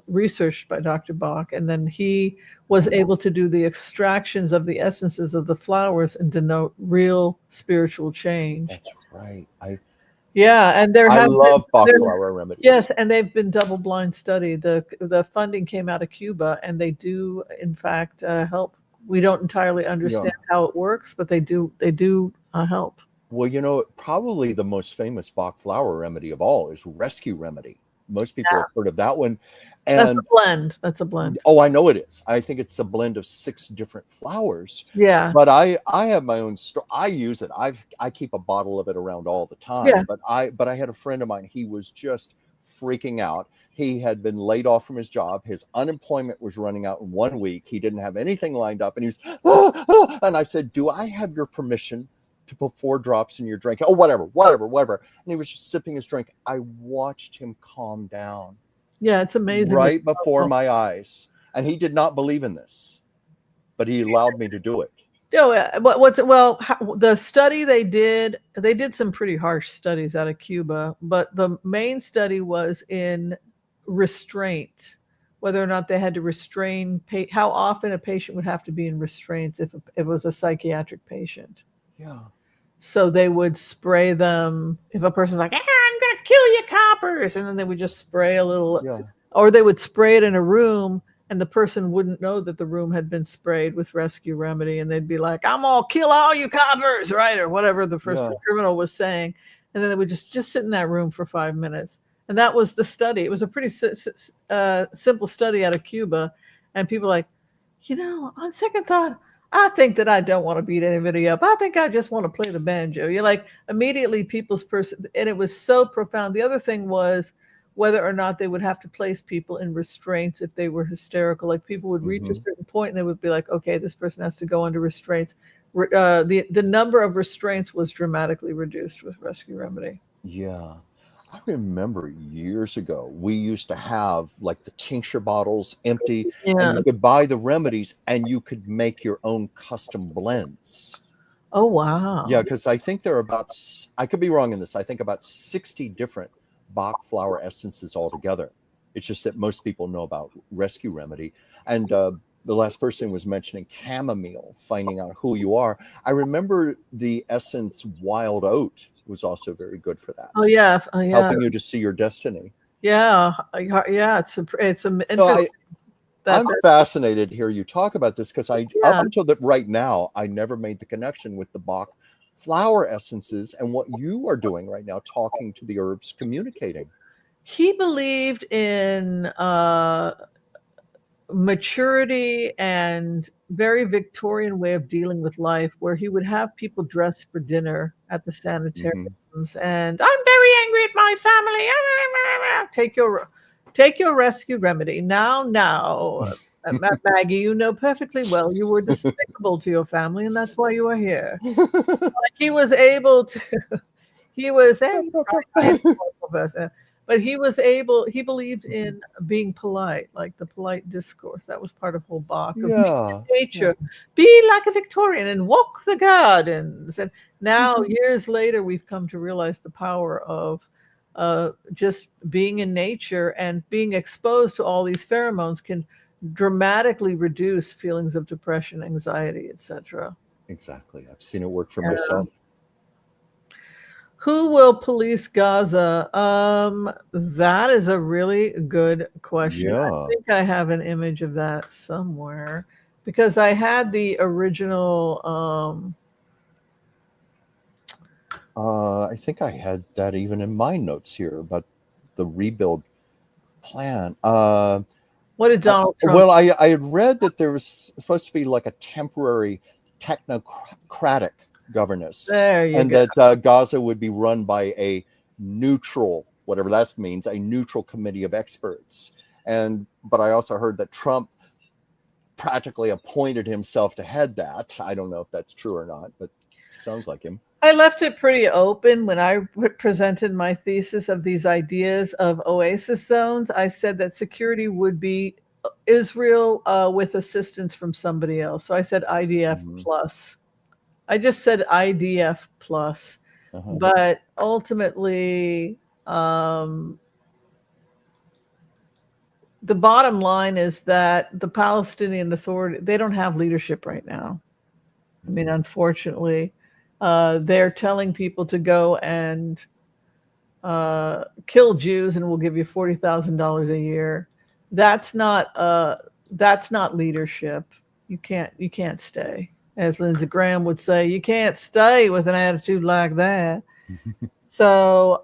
[SPEAKER 3] researched by Dr. Bach. And then he was able to do the extractions of the essences of the flowers and denote real spiritual change.
[SPEAKER 2] That's right.
[SPEAKER 3] Yeah, and there
[SPEAKER 2] I
[SPEAKER 3] have
[SPEAKER 2] love Bach
[SPEAKER 3] there,
[SPEAKER 2] flower remedies.
[SPEAKER 3] yes, and they've been double-blind studied. The funding came out of Cuba, and they do, in fact, help. We don't entirely understand how it works, but they do help.
[SPEAKER 2] Well, probably the most famous Bach flower remedy of all is Rescue Remedy. Most people have heard of that one.
[SPEAKER 3] That's
[SPEAKER 2] And
[SPEAKER 3] a blend. That's a blend.
[SPEAKER 2] oh, I know it is. I think it's a blend of 6 different flowers.
[SPEAKER 3] Yeah.
[SPEAKER 2] But I have my own store. I use it. I keep a bottle of it around all the time.
[SPEAKER 3] Yeah.
[SPEAKER 2] But I had a friend of mine. He was just freaking out. He had been laid off from his job. His unemployment was running out in 1 week. He didn't have anything lined up, and he was and I said, "Do I have your permission to put 4 drops in your drink?" Oh, whatever. And he was just sipping his drink. I watched him calm down.
[SPEAKER 3] Yeah, it's amazing.
[SPEAKER 2] Right before my eyes. And he did not believe in this, but he allowed me to do it.
[SPEAKER 3] The study they did some pretty harsh studies out of Cuba, but the main study was in restraint, whether or not they had to restrain, how often a patient would have to be in restraints if it was a psychiatric patient.
[SPEAKER 2] Yeah.
[SPEAKER 3] So they would spray them if a person's like, I'm going to kill you, coppers. And then they would just spray a little, or they would spray it in a room and the person wouldn't know that the room had been sprayed with Rescue Remedy. And they'd be like, I'm going to kill all you coppers, right? Or whatever the criminal was saying. And then they would just sit in that room for 5 minutes. And that was the study. It was a pretty simple study out of Cuba. And people were like, on second thought, I think that I don't want to beat anybody up. I think I just want to play the banjo. You're like immediately people's person, and it was so profound. The other thing was whether or not they would have to place people in restraints if they were hysterical. Like people would reach a certain point and they would be like, okay, this person has to go under restraints. The number of restraints was dramatically reduced with Rescue Remedy.
[SPEAKER 2] Yeah. I remember years ago, we used to have like the tincture bottles empty, and
[SPEAKER 3] Yeah.
[SPEAKER 2] you could buy the remedies and you could make your own custom blends.
[SPEAKER 3] Oh, wow.
[SPEAKER 2] Yeah, because I think there are about, I could be wrong in this, I think about 60 different Bach flower essences altogether. It's just that most people know about Rescue Remedy. And the last person was mentioning chamomile, finding out who you are. I remember the essence Wild Oat was also very good for that.
[SPEAKER 3] Oh, yeah. Oh, yeah.
[SPEAKER 2] Helping you to see your destiny.
[SPEAKER 3] Yeah. Yeah. It's
[SPEAKER 2] So I'm fascinated to hear you talk about this because up until right now, I never made the connection with the Bach flower essences and what you are doing right now, talking to the herbs, communicating.
[SPEAKER 3] He believed in maturity and very Victorian way of dealing with life, where he would have people dressed for dinner at the sanitariums, and I'm very angry at my family. Take your Rescue Remedy now. Maggie, you know perfectly well you were despicable to your family, and that's why you are here. Like he was able to. He was but he was able, he believed in being polite, like the polite discourse. That was part of whole Bach of nature. Yeah. Be like a Victorian and walk the gardens. And now, years later, we've come to realize the power of just being in nature, and being exposed to all these pheromones can dramatically reduce feelings of depression, anxiety, etc.
[SPEAKER 2] Exactly. I've seen it work for myself.
[SPEAKER 3] Who will police Gaza? That is a really good question.
[SPEAKER 2] Yeah.
[SPEAKER 3] I think I have an image of that somewhere, because I had the original.
[SPEAKER 2] I think I had that even in my notes here about the rebuild plan.
[SPEAKER 3] What did Donald Trump?
[SPEAKER 2] Well, I had read that there was supposed to be like a temporary technocratic governance, and that Gaza would be run by a neutral, whatever that means, a neutral committee of experts. But I also heard that Trump practically appointed himself to head that. I don't know if that's true or not, but it sounds like him.
[SPEAKER 3] I left it pretty open when I presented my thesis of these ideas of oasis zones. I said that security would be Israel with assistance from somebody else. So I said IDF plus. I just said IDF plus. But ultimately, the bottom line is that the Palestinian Authority, they don't have leadership right now. I mean, unfortunately, they're telling people to go and kill Jews and we'll give you $40,000 a year. That's not leadership. You can't stay. As Lindsey Graham would say, you can't stay with an attitude like that. So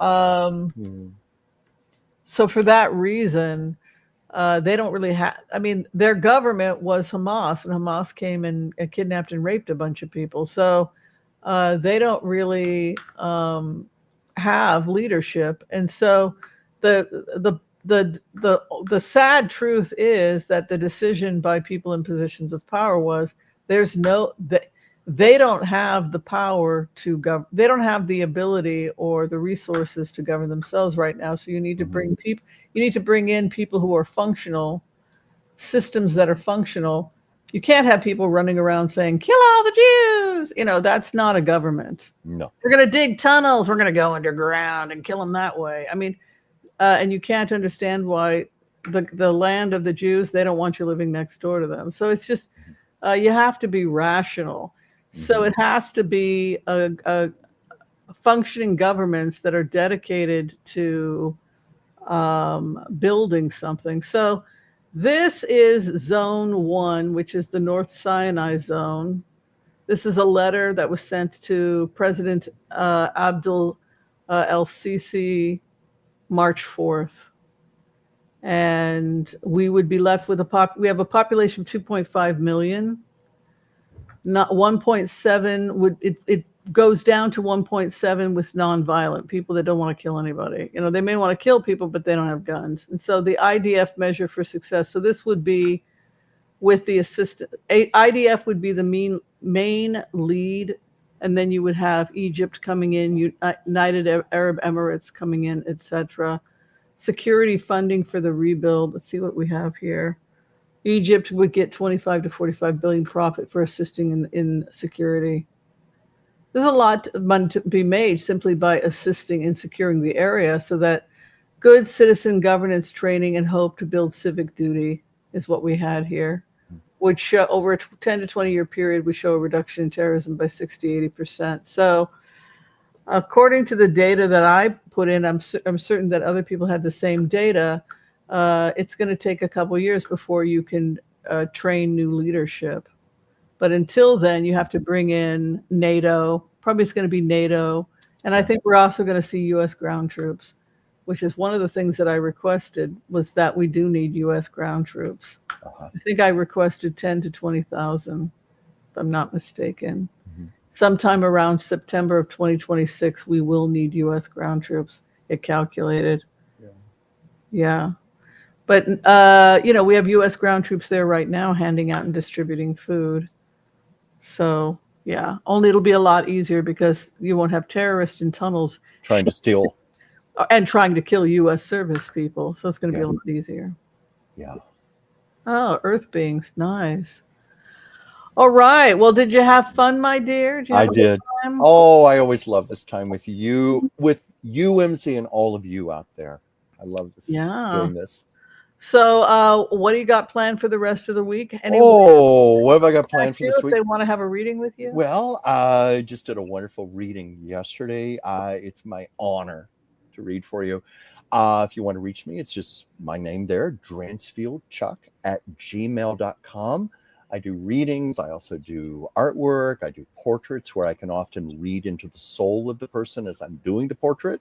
[SPEAKER 3] for that reason, they don't really have, I mean, their government was Hamas, and Hamas came and kidnapped and raped a bunch of people. So they don't really have leadership. And so the sad truth is that the decision by people in positions of power was they don't have the power to govern. They don't have the ability or the resources to govern themselves right now. So you need to bring people. You need to bring in people who are functional, systems that are functional. You can't have people running around saying, kill all the Jews. That's not a government.
[SPEAKER 2] No.
[SPEAKER 3] We're going to dig tunnels. We're going to go underground and kill them that way. I mean, and you can't understand why the land of the Jews, they don't want you living next door to them. So it's just, you have to be rational. So it has to be a functioning governments that are dedicated to building something. So this is Zone 1, which is the North Sinai Zone. This is a letter that was sent to President Abdel El-Sisi March 4th. and we would be left with we have a population of 2.5 million. Not 1.7 it goes down to 1.7 with nonviolent people that don't want to kill anybody. They may want to kill people, but they don't have guns. And so the IDF measure for success. So this would be with the assistant. IDF would be the main lead, and then you would have Egypt coming in, United Arab Emirates coming in, etc. Security funding for the rebuild. Let's see what we have here. Egypt would get 25 to 45 billion profit for assisting in security. There's a lot of money to be made simply by assisting in securing the area, so that good citizen governance training and hope to build civic duty is what we had here, would show over a 10 to 20 year period, we show a reduction in terrorism by 60-80%. So according to the data that I put in, I'm certain that other people had the same data. It's going to take a couple years before you can train new leadership. But until then, you have to bring in NATO. Probably it's going to be NATO. And I think we're also going to see U.S. ground troops, which is one of the things that I requested, was that we do need U.S. ground troops. I think I requested 10 to 20,000, if I'm not mistaken. Sometime around September of 2026, we will need U.S. ground troops, it calculated. Yeah. But, we have U.S. ground troops there right now handing out and distributing food. So, yeah, only it'll be a lot easier because you won't have terrorists in tunnels
[SPEAKER 2] trying to steal
[SPEAKER 3] and trying to kill U.S. service people. So it's going to be a lot easier.
[SPEAKER 2] Yeah.
[SPEAKER 3] Oh, Earth beings. Nice. All right. Well, did you have fun, my dear?
[SPEAKER 2] I did. Oh, I always love this time with you, Whimsy, and all of you out there. I love this. Doing this.
[SPEAKER 3] So what do you got planned for the rest of the week?
[SPEAKER 2] What have I got planned for this week?
[SPEAKER 3] If they want to have a reading with you?
[SPEAKER 2] Well, I just did a wonderful reading yesterday. It's my honor to read for you. If you want to reach me, it's just my name there, dransfieldchuck@gmail.com. I do readings. I also do artwork. I do portraits where I can often read into the soul of the person as I'm doing the portrait,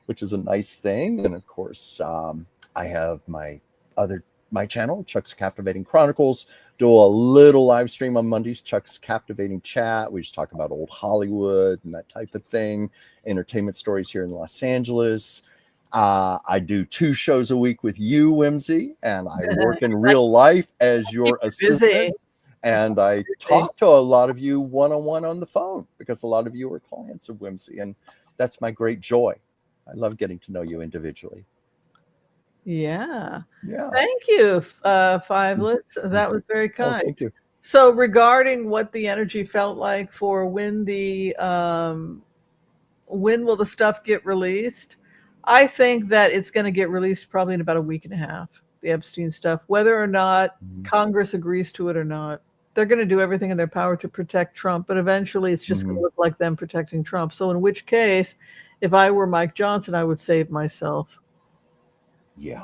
[SPEAKER 2] which is a nice thing. And of course, I have my channel, Chuck's Captivating Chronicles. Do a little live stream on Mondays, Chuck's Captivating Chat. We just talk about old Hollywood and that type of thing, entertainment stories here in Los Angeles. I do 2 shows a week with you, Whimsy, and I work in real life as your assistant. And I talk to a lot of you one-on-one on the phone because a lot of you are clients of Whimsy, and that's my great joy. I love getting to know you individually.
[SPEAKER 3] Yeah. Thank you, Fiveless. That was very kind.
[SPEAKER 2] Thank you.
[SPEAKER 3] So regarding what the energy felt like for when will the stuff get released? I think that it's going to get released probably in about a week and a half, the Epstein stuff, whether or not Congress agrees to it or not. They're going to do everything in their power to protect Trump, but eventually it's just going to look like them protecting Trump. So in which case, if I were Mike Johnson, I would save myself.
[SPEAKER 2] Yeah,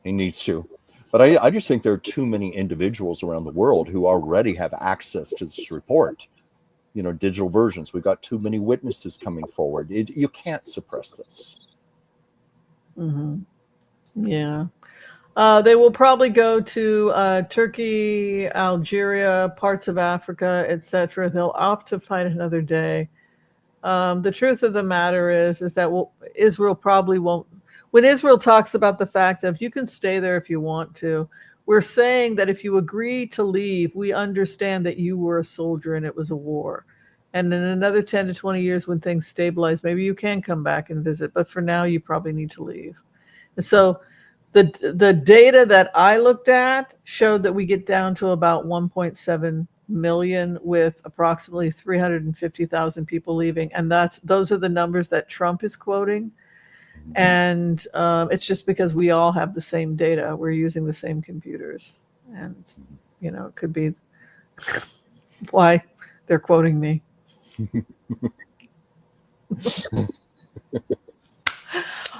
[SPEAKER 2] he needs to. But I just think there are too many individuals around the world who already have access to this report. Digital versions. We've got too many witnesses coming forward. You can't suppress this.
[SPEAKER 3] Yeah. They will probably go to Turkey, Algeria, parts of Africa, etc. They'll opt to fight another day. The truth of the matter is that Israel probably won't. When Israel talks about the fact of you can stay there if you want to, we're saying that if you agree to leave, we understand that you were a soldier and it was a war. And in another 10 to 20 years when things stabilize, maybe you can come back and visit. But for now, you probably need to leave. And so the data that I looked at showed that we get down to about 1.7 million with approximately 350,000 people leaving. And those are the numbers that Trump is quoting. And it's just because we all have the same data. We're using the same computers. And, it could be why they're quoting me.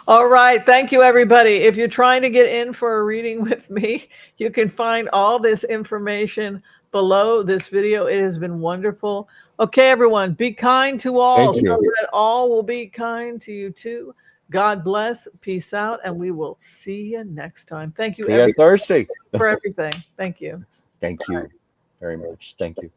[SPEAKER 3] All right. Thank you, everybody. If you're trying to get in for a reading with me, you can find all this information below this video. It has been wonderful. Okay, everyone, be kind to all.
[SPEAKER 2] Thank you.
[SPEAKER 3] So that all will be kind to you too. God bless. Peace out. And we will see you next time. Thank you
[SPEAKER 2] See you
[SPEAKER 3] everybody
[SPEAKER 2] Thursday.
[SPEAKER 3] for everything. Thank you.
[SPEAKER 2] Thank you very much. Thank you.